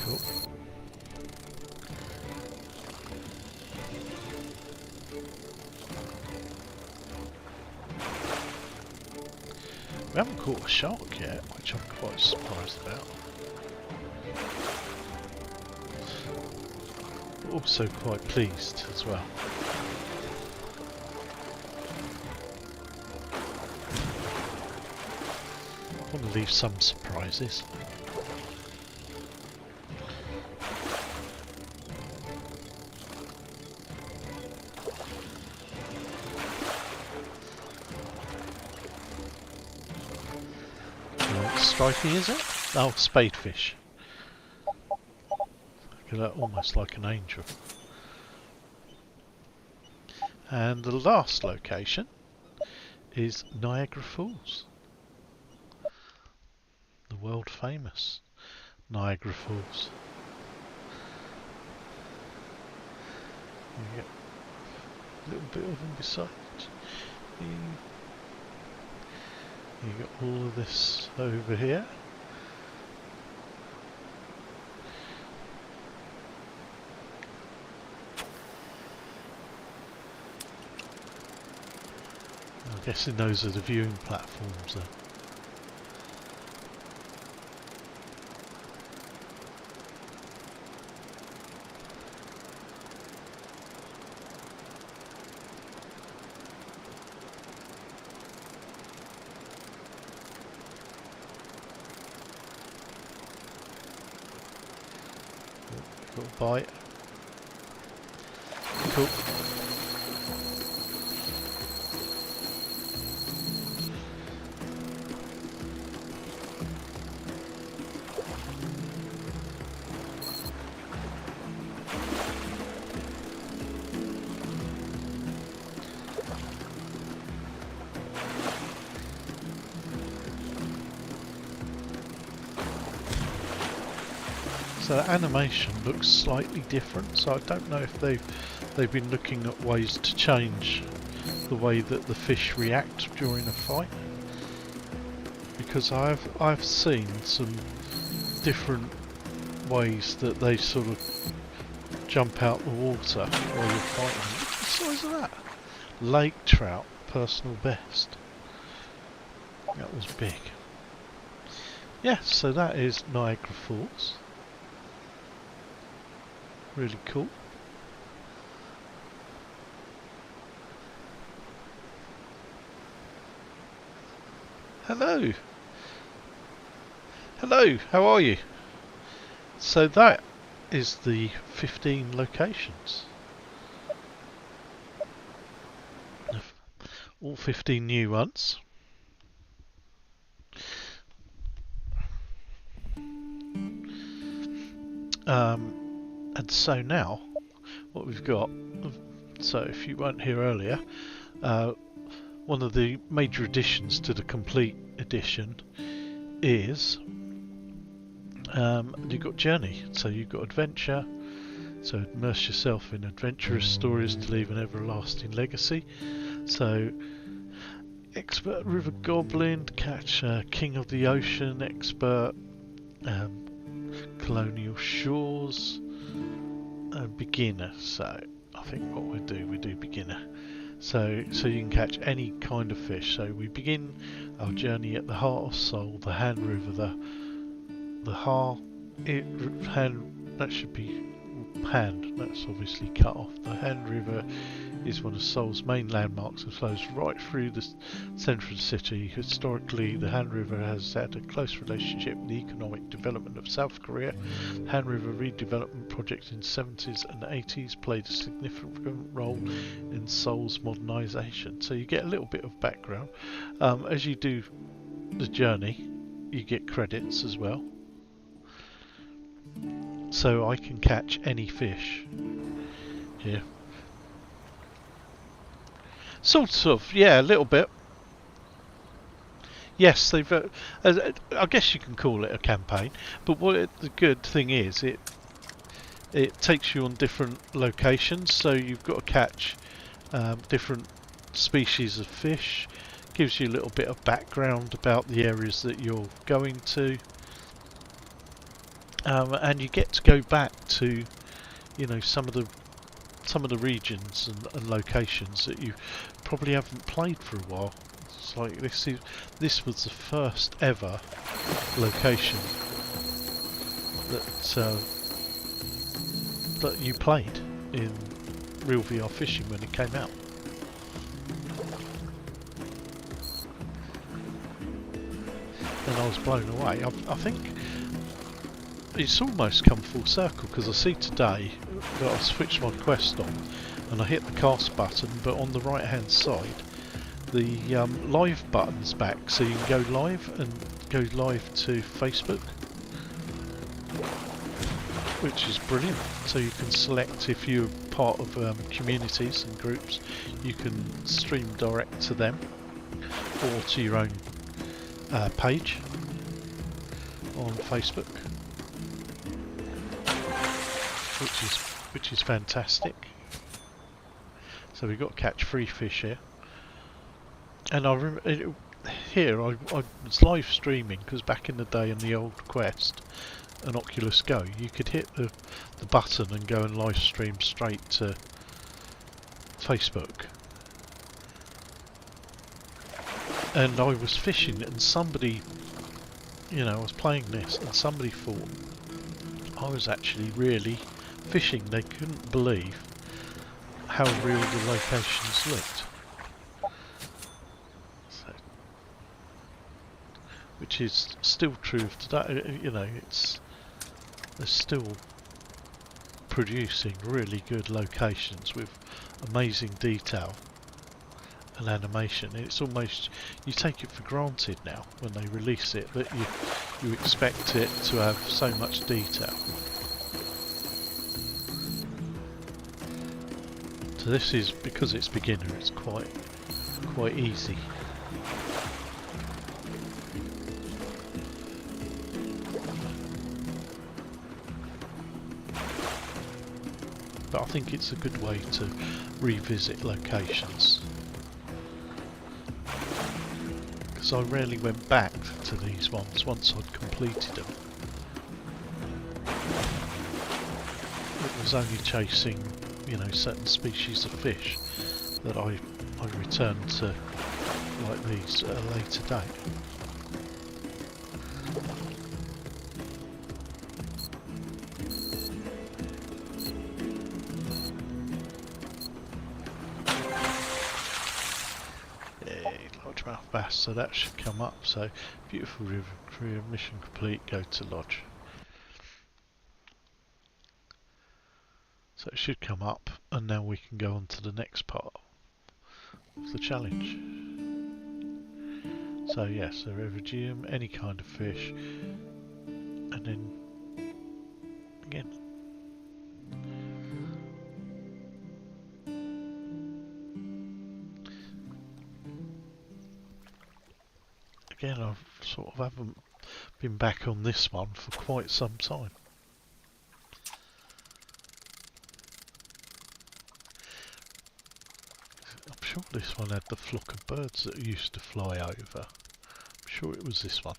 Cool. We haven't caught a shark yet, which I'm quite surprised about. But also quite pleased as well. I want to leave some surprises. Striking, is it? Oh, spadefish. Almost like an angel. And the last location is Niagara Falls. The world famous Niagara Falls. You get a little bit of them beside you. You got all of this over here. I'm guessing those are the viewing platforms then. Got a bite. Cool. So the animation looks slightly different, so I don't know if they've been looking at ways to change the way that the fish react during a fight, because I've seen some different ways that they sort of jump out the water while you're fighting. What size is that? Lake trout, personal best. That was big. Yeah, so that is Niagara Falls. Really cool. Hello. Hello, how are you? So that is the 15 locations. All 15 new ones. And so now, what we've got, so if you weren't here earlier, one of the major additions to the complete edition is you've got journey, so you've got adventure, so immerse yourself in adventurous stories to leave an everlasting legacy. So expert river goblin, catch king of the ocean, expert colonial shores, beginner. So I think what we do beginner. So you can catch any kind of fish. So we begin our journey at the Heart of Soul, the Hand River, that should be Hand, that's obviously cut off. The Hand River is one of Seoul's main landmarks and flows right through the centre of the city. Historically, the Han River has had a close relationship with the economic development of South Korea. The Han River redevelopment project in the 70s and 80s played a significant role in Seoul's modernisation. So you get a little bit of background. As you do the journey, you get credits as well. So I can catch any fish here. Sort of, yeah, a little bit. Yes, they've. I guess you can call it a campaign, but the good thing is it takes you on different locations, so you've got to catch different species of fish. Gives you a little bit of background about the areas that you're going to, and you get to go back to, some of the regions and locations that you probably haven't played for a while. It's like this was the first ever location that you played in Real VR Fishing when it came out. And I was blown away. I think it's almost come full circle, because I see today that I switched my quest on and I hit the cast button, but on the right hand side the live button's back, so you can go live and go live to Facebook, which is brilliant. So you can select, if you're part of communities and groups, you can stream direct to them or to your own page on Facebook, which is fantastic. So we've got to catch 3 fish here, and I remember here I was live streaming, because back in the day in the old Quest and Oculus Go, you could hit the button and go and live stream straight to Facebook. And I was fishing, and somebody, I was playing this, and somebody thought I was actually really fishing. They couldn't believe how real the locations looked. So, which is still true of today. They're still producing really good locations with amazing detail and animation. It's almost, you take it for granted now when they release it, that you expect it to have so much detail. So this is, because it's beginner, it's quite easy. But I think it's a good way to revisit locations, because I rarely went back to these ones once I'd completed them. It was only chasing, certain species of fish that I returned to like these at a later date. Largemouth bass, so that should come up. So beautiful river, career mission complete, go to lodge. So it should come up, and now we can go on to the next part of the challenge. So yes, a refugium, any kind of fish, and then again. Again, I sort of haven't been back on this one for quite some time. I'm sure this one had the flock of birds that used to fly over. I'm sure it was this one.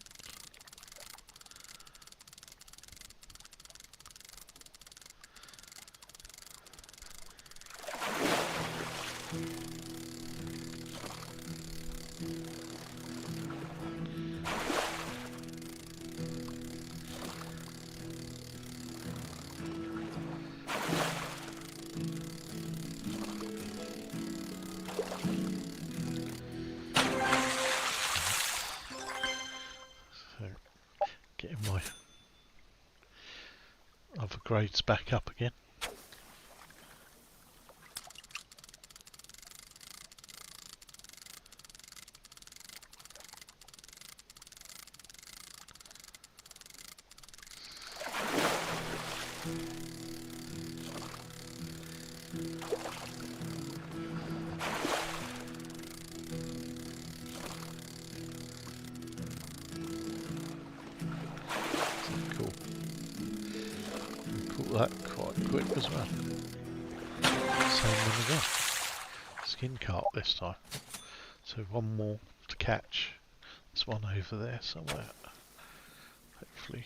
Getting my other grades back up again. That quite quick as well. Same one again. Skin carp this time. So one more to catch. There's one over there somewhere. Hopefully.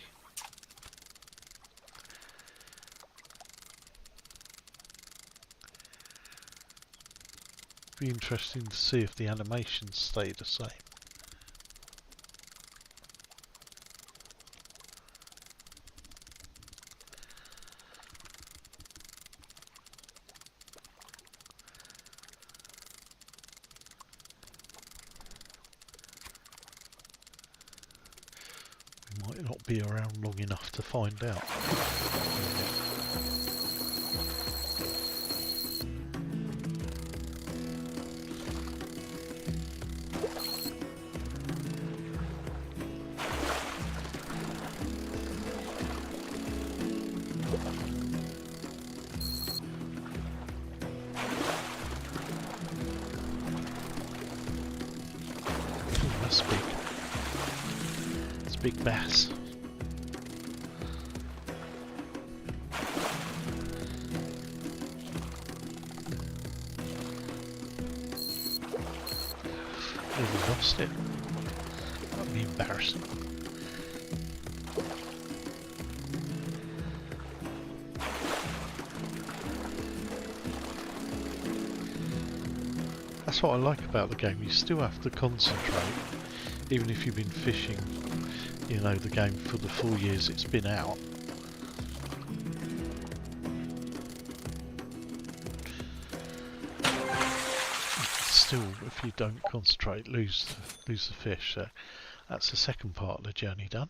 Be interesting to see if the animations stay the same. Might not be around long enough to find out. Ooh, that's big. It's a big bass. Lost it. That'd be embarrassing. That's what I like about the game. You still have to concentrate, even if you've been fishing, you know, the game for the 4 years it's been out. Still, if you don't concentrate, lose the fish. So that's the second part of the journey done.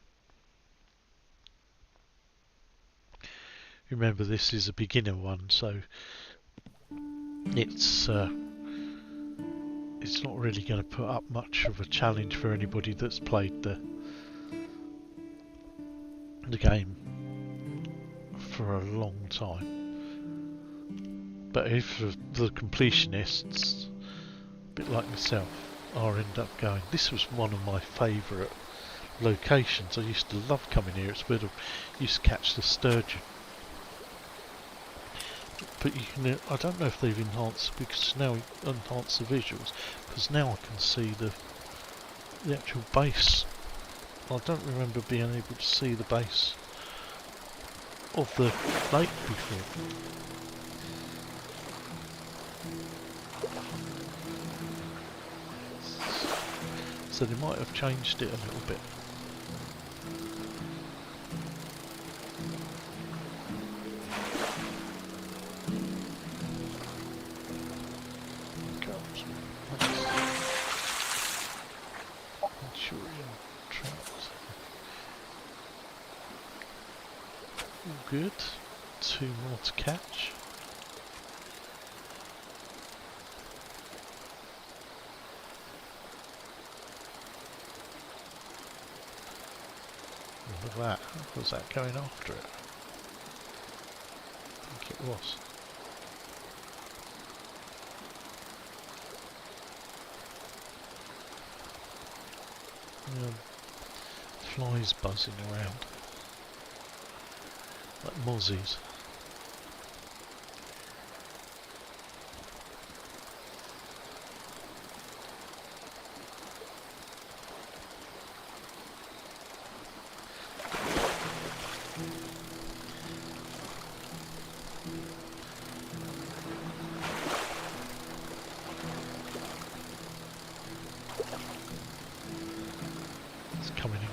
Remember, this is a beginner one, so it's not really going to put up much of a challenge for anybody that's played the game for a long time. But if the completionists, a bit like myself, are end up going, this was one of my favourite locations. I used to love coming here. It's where I used to catch the sturgeon. But you can, I don't know if they've enhanced, because now enhanced the visuals, because now I can see the actual base. I don't remember being able to see the base of the lake before. So they might have changed it a little bit. Good. 2 more to catch. of that. Was that going after it? I think it was. Flies buzzing around like mozzies.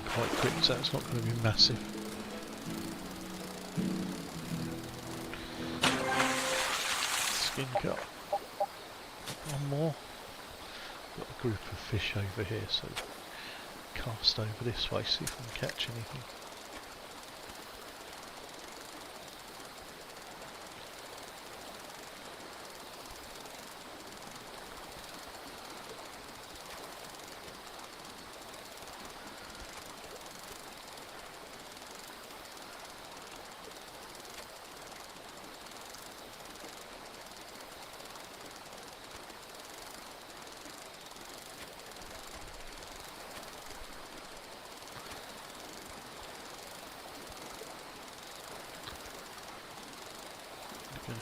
Quite quick, so it's not going to be massive. Skin cut. One more. Got a group of fish over here, so cast over this way, see if we can catch anything.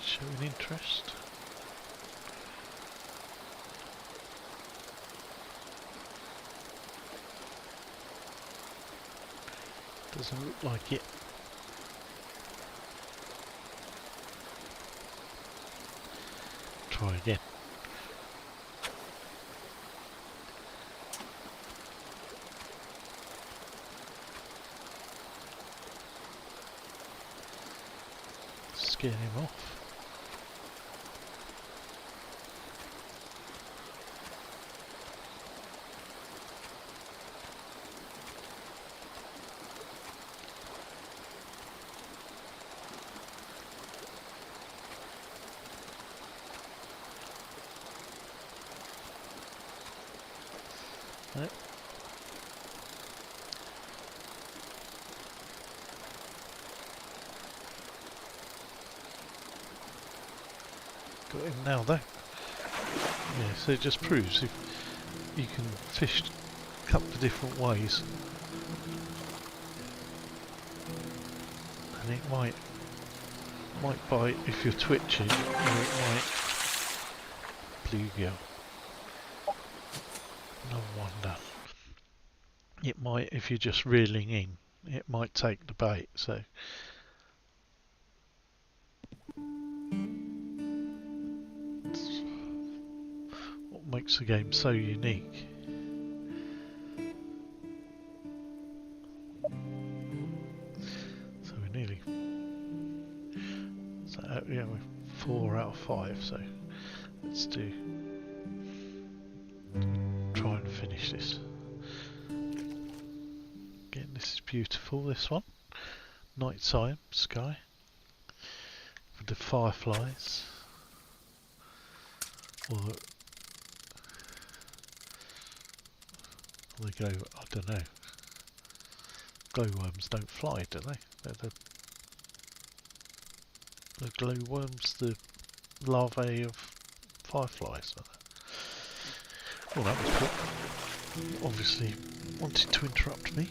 Showing interest. Doesn't look like it. Try again. Scare him off. Nope. Got him now though. Yeah, so it just proves if you can fish a couple of different ways, and it might bite if you're twitching, or it might bluegill. No wonder. It might, if you're just reeling in, it might take the bait, so. It's what makes the game so unique. So we're nearly, so yeah, we're 4 out of 5, so let's do. Try and finish this. Again, this is beautiful, this one. Nighttime sky with the fireflies. Or they go, I don't know. Glowworms don't fly, do they? They're the glowworms, the larvae of fireflies. Well, that was cool. Obviously wanted to interrupt me.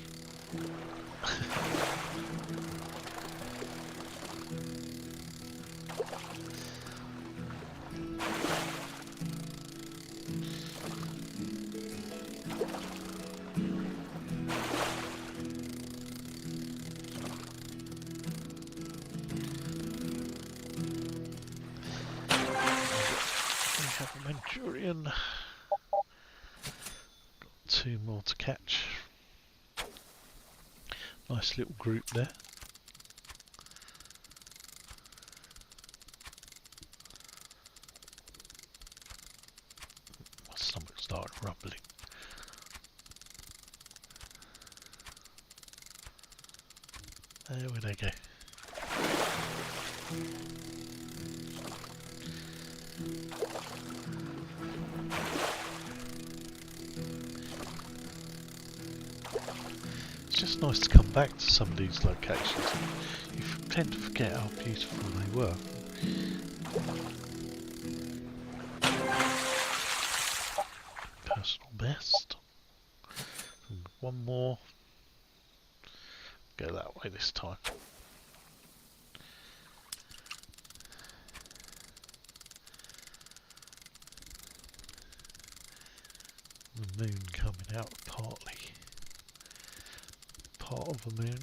We have a Manchurian. Got 2 more to catch. Nice little group there. My stomach started rumbling. There they go. It's just nice to come back to some of these locations. You tend to forget how beautiful they were. Personal best. One more. Go that way this time. The moon coming out partly. Part of the moon.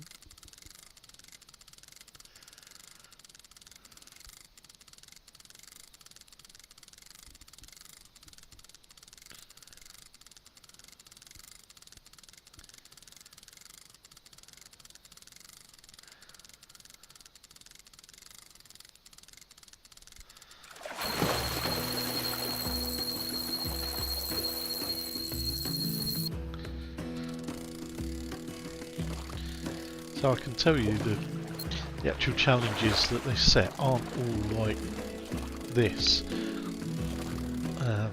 So I can tell you that the actual challenges that they set aren't all like this,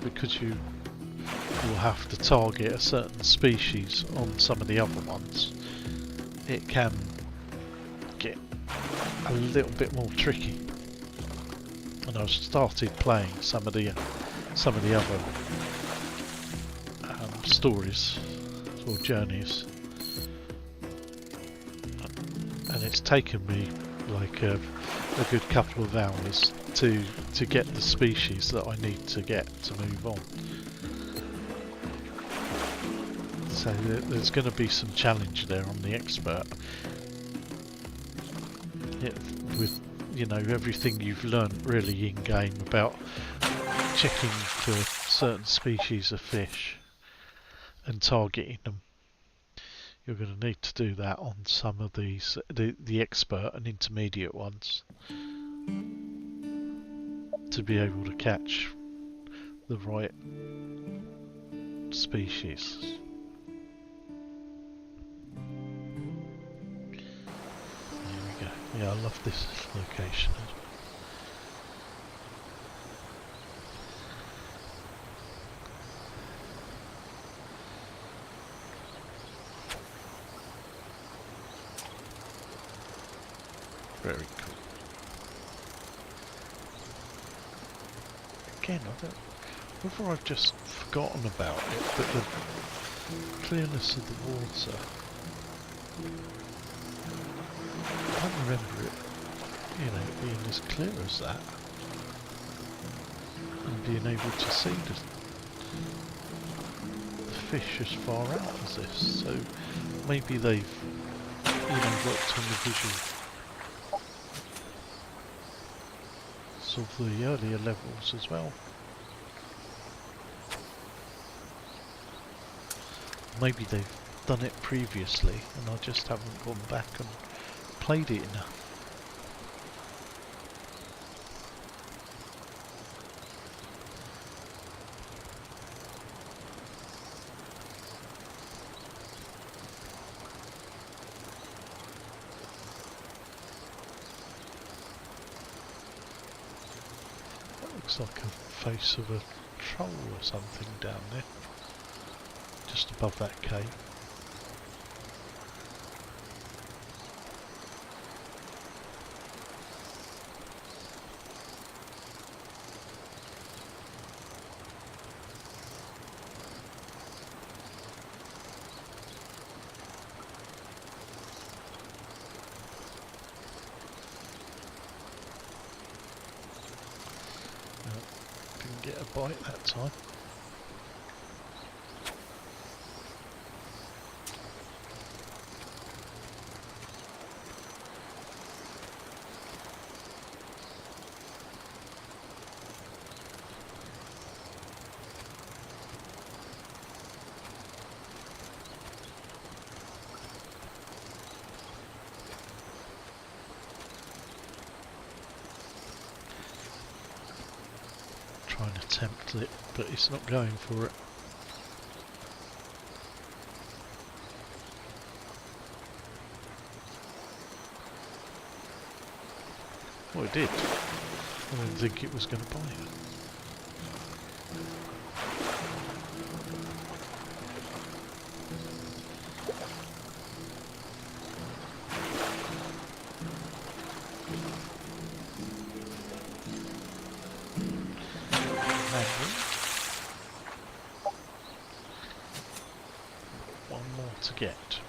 because you will have to target a certain species on some of the other ones. It can get a little bit more tricky. And I started playing some of the other stories or journeys. And it's taken me like a good couple of hours to get the species that I need to get to move on. So there's going to be some challenge there on the expert. With, you know, everything you've learnt really in game about checking for certain species of fish and targeting them. You're going to need to do that on some of these, the expert and intermediate ones, to be able to catch the right species. There we go. Yeah, I love this location. Very cool. Again, I don't, whether I've just forgotten about it, but the clearness of the water, I don't remember it, you know, being as clear as that, and being able to see the fish as far out as this. So maybe they've, you know, worked on the visual of the earlier levels as well. Maybe they've done it previously and I just haven't gone back and played it enough. Looks like a face of a troll or something down there, just above that cave. Didn't get a bite that time. Trying to tempt it, but it's not going for it. Well, it did. I didn't think it was going to bite it. get.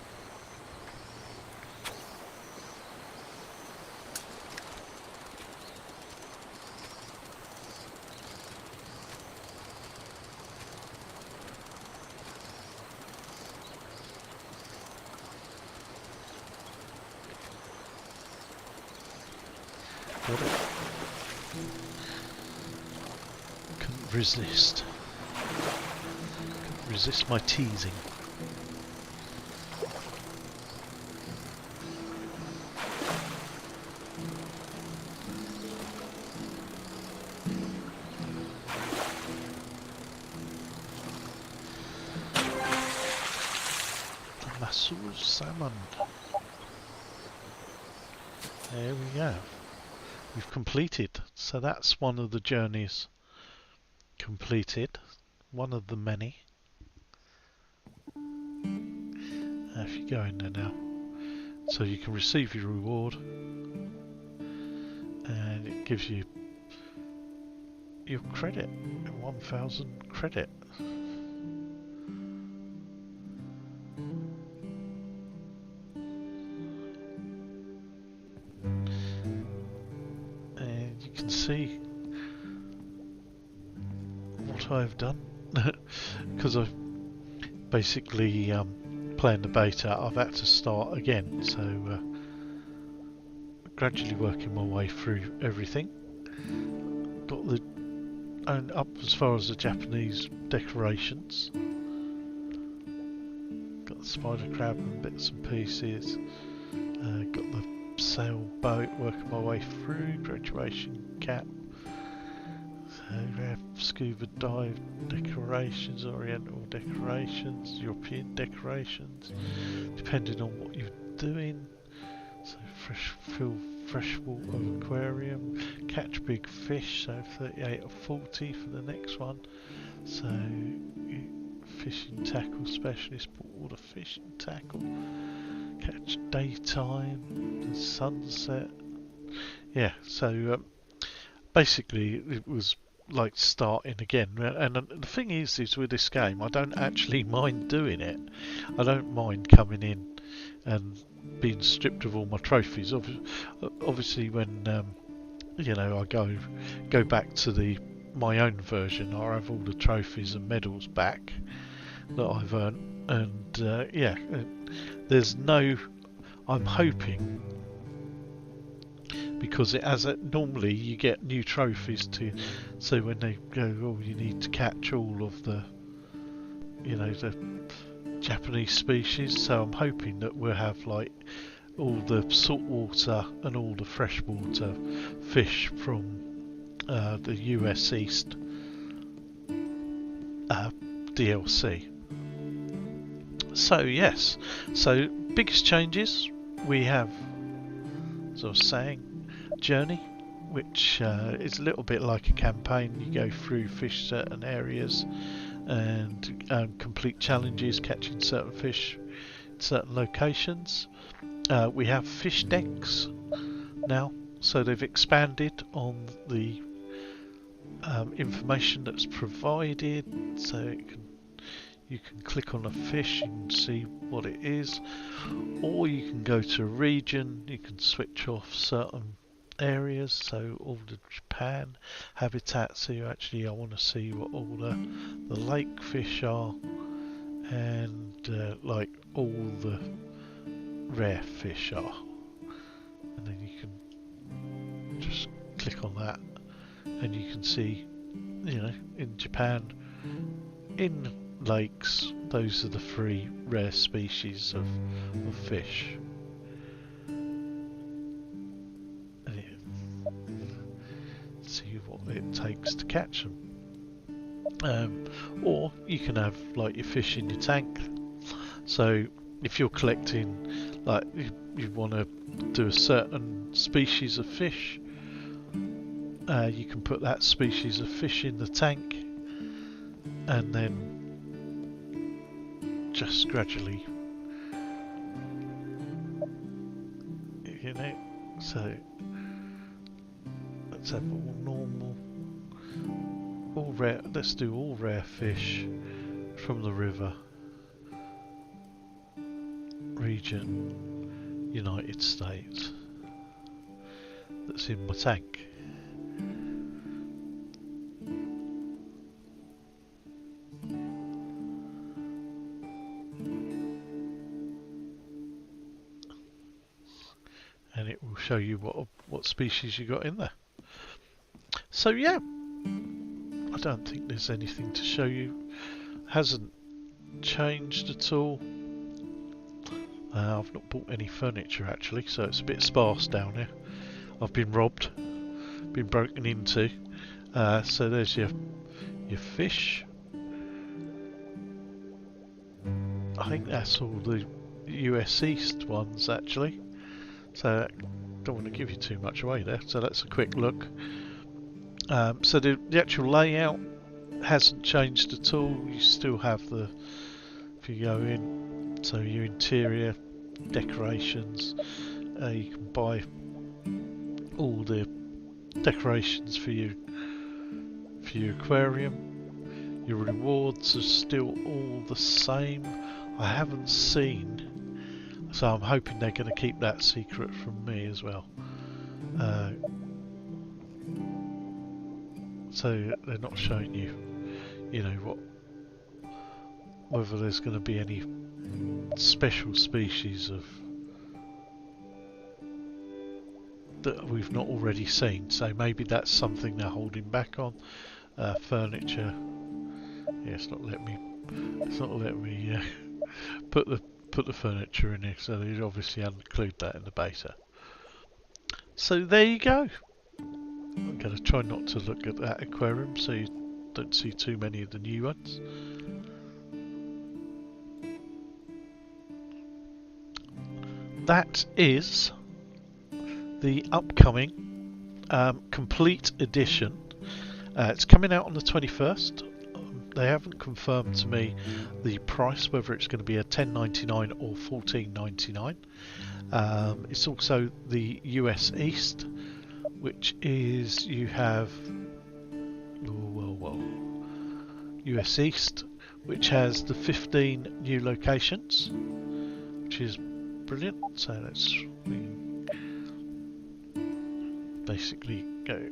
Got it. Couldn't resist. Couldn't resist my teasing. The Masur salmon. There we go. We've completed, so that's one of the journeys completed, one of the many. If you go in there now, so you can receive your reward, and it gives you your credit, 1,000 credit. See what I've done because I've basically playing the beta. I've had to start again, so gradually working my way through everything. Got the up as far as the Japanese decorations. Got the spider crab and bits and pieces. Got the sailboat, working my way through, graduation cap, so we have scuba dive decorations, oriental decorations, European decorations, depending on what you're doing. So fill freshwater aquarium, catch big fish, so 38 or 40 for the next one. So fishing tackle specialist, put all the fishing tackle, catch daytime, the sunset. Yeah, so basically it was like starting again. And the thing is with this game, I don't actually mind doing it. I don't mind coming in and being stripped of all my trophies. Obviously when you know, I go back to my own version, I have all the trophies and medals back that I've earned, and yeah, there's no, I'm hoping, because it has normally you get new trophies to, so when they go, oh, you need to catch all of the, you know, the Japanese species, so I'm hoping that we'll have like all the saltwater and all the freshwater fish from the US East DLC. So yes, so biggest changes we have, as I was saying, journey, which is a little bit like a campaign. You go through, fish certain areas and complete challenges, catching certain fish in certain locations. We have fish decks now, so they've expanded on the information that's provided, so you can click on a fish and see what it is, or you can go to a region, you can switch off certain areas, so all the Japan habitat, so you actually, I want to see what all the lake fish are, and like all the rare fish are, and then you can just click on that and you can see, you know, in Japan, in lakes, those are the 3 rare species of fish. And see what it takes to catch them. Or you can have like your fish in your tank. So if you're collecting, like you want to do a certain species of fish, you can put that species of fish in the tank, and then just gradually, you know, so let's have all normal, all rare, let's do all rare fish from the river. region, United States, that's in my tank. And it will show you what species you got in there. So yeah, I don't think there's anything to show you. Hasn't changed at all. I've not bought any furniture actually, so it's a bit sparse down here. I've been robbed, been broken into. So there's your fish. I think that's all the US East ones actually. So don't want to give you too much away there. So that's a quick look. So the actual layout hasn't changed at all. You still have the, if you go in, so your interior decorations, you can buy all the decorations for your aquarium. Your rewards are still all the same. I haven't seen, so I'm hoping they're going to keep that secret from me as well. So they're not showing you, whether there's going to be any special species of that we've not already seen. So maybe that's something they're holding back on. Furniture. Yeah, it's not letting me put the furniture in here. So they obviously include that in the beta. So there you go. I'm going to try not to look at that aquarium so you don't see too many of the new ones. That is the upcoming complete edition. It's coming out on the 21st. They haven't confirmed to me the price, whether it's going to be a $10.99 or $14.99. It's also the US East, which is, you have US East, which has the 15 new locations, which is brilliant. So let's basically go.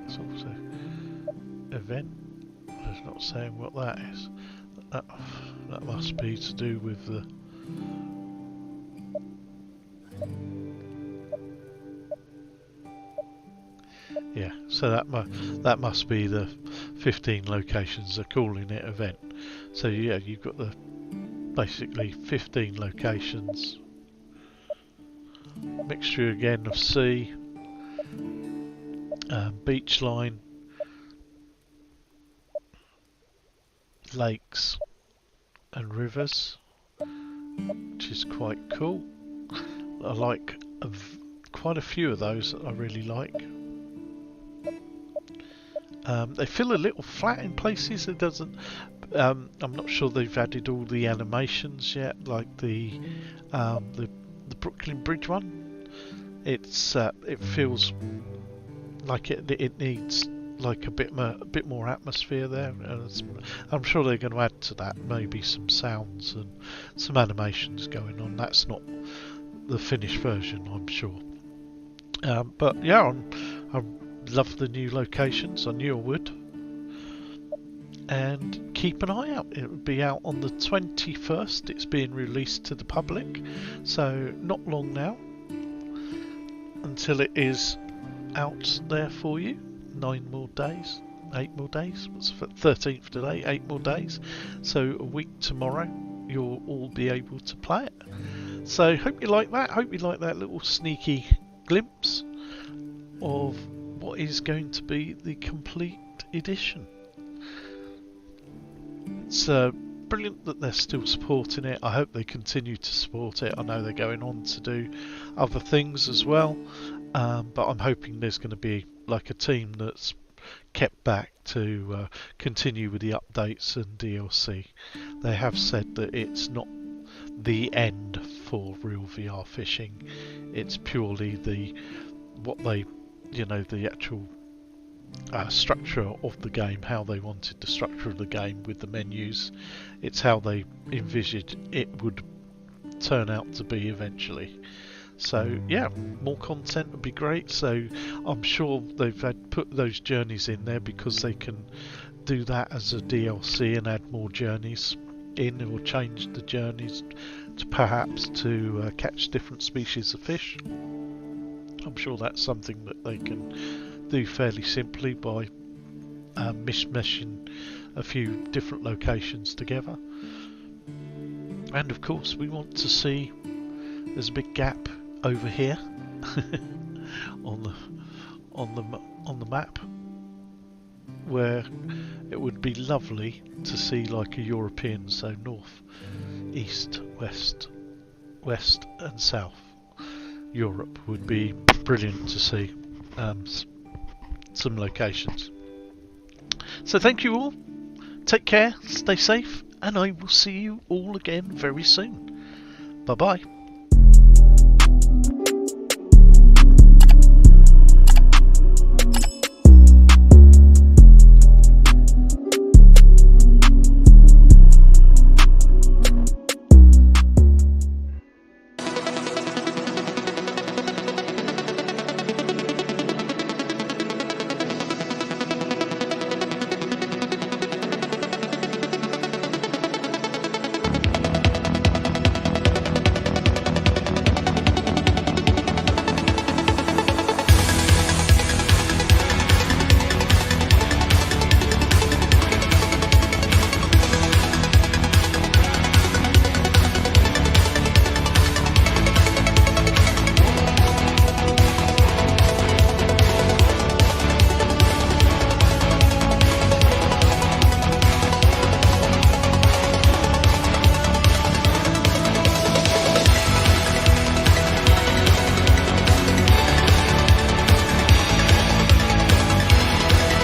It's also event. It's not saying what that is. That must be to do with the. Yeah, so that must be the 15 locations they're calling it event. So yeah, you've got the basically 15 locations. Mixture again of sea, beach line, lakes and rivers, which is quite cool. I like quite a few of those that I really like. They feel a little flat in places. It doesn't. I'm not sure they've added all the animations yet, like the Brooklyn Bridge one. It feels like it needs like a bit more atmosphere there. I'm sure they're going to add to that, maybe some sounds and some animations going on. That's not the finished version, I'm sure. But yeah, I love the new locations. I knew I would. And keep an eye out. It will be out on the 21st. It's being released to the public, so not long now until it is out there for you. 9 more days, 8 more days. What's the 13th today? 8 more days. So a week tomorrow, you'll all be able to play it. So hope you like that. Hope you like that little sneaky glimpse of what is going to be the complete edition. It's brilliant that they're still supporting it. I hope they continue to support it. I know they're going on to do other things as well, but I'm hoping there's going to be like a team that's kept back to continue with the updates and DLC. They have said that it's not the end for real VR fishing. It's purely the actual structure of the game, how they wanted the structure of the game with the menus. It's how they envisaged it would turn out to be eventually. So yeah, more content would be great. So I'm sure they've put those journeys in there because they can do that as a DLC and add more journeys in, or change the journeys to perhaps to catch different species of fish. I'm sure that's something that they can do fairly simply by mishmashing a few different locations together. And of course we want to see, there's a big gap over here on the map where it would be lovely to see like a European, so north, east, west and south Europe would be brilliant to see some locations. So thank you all, take care, stay safe, and I will see you all again very soon. Bye bye.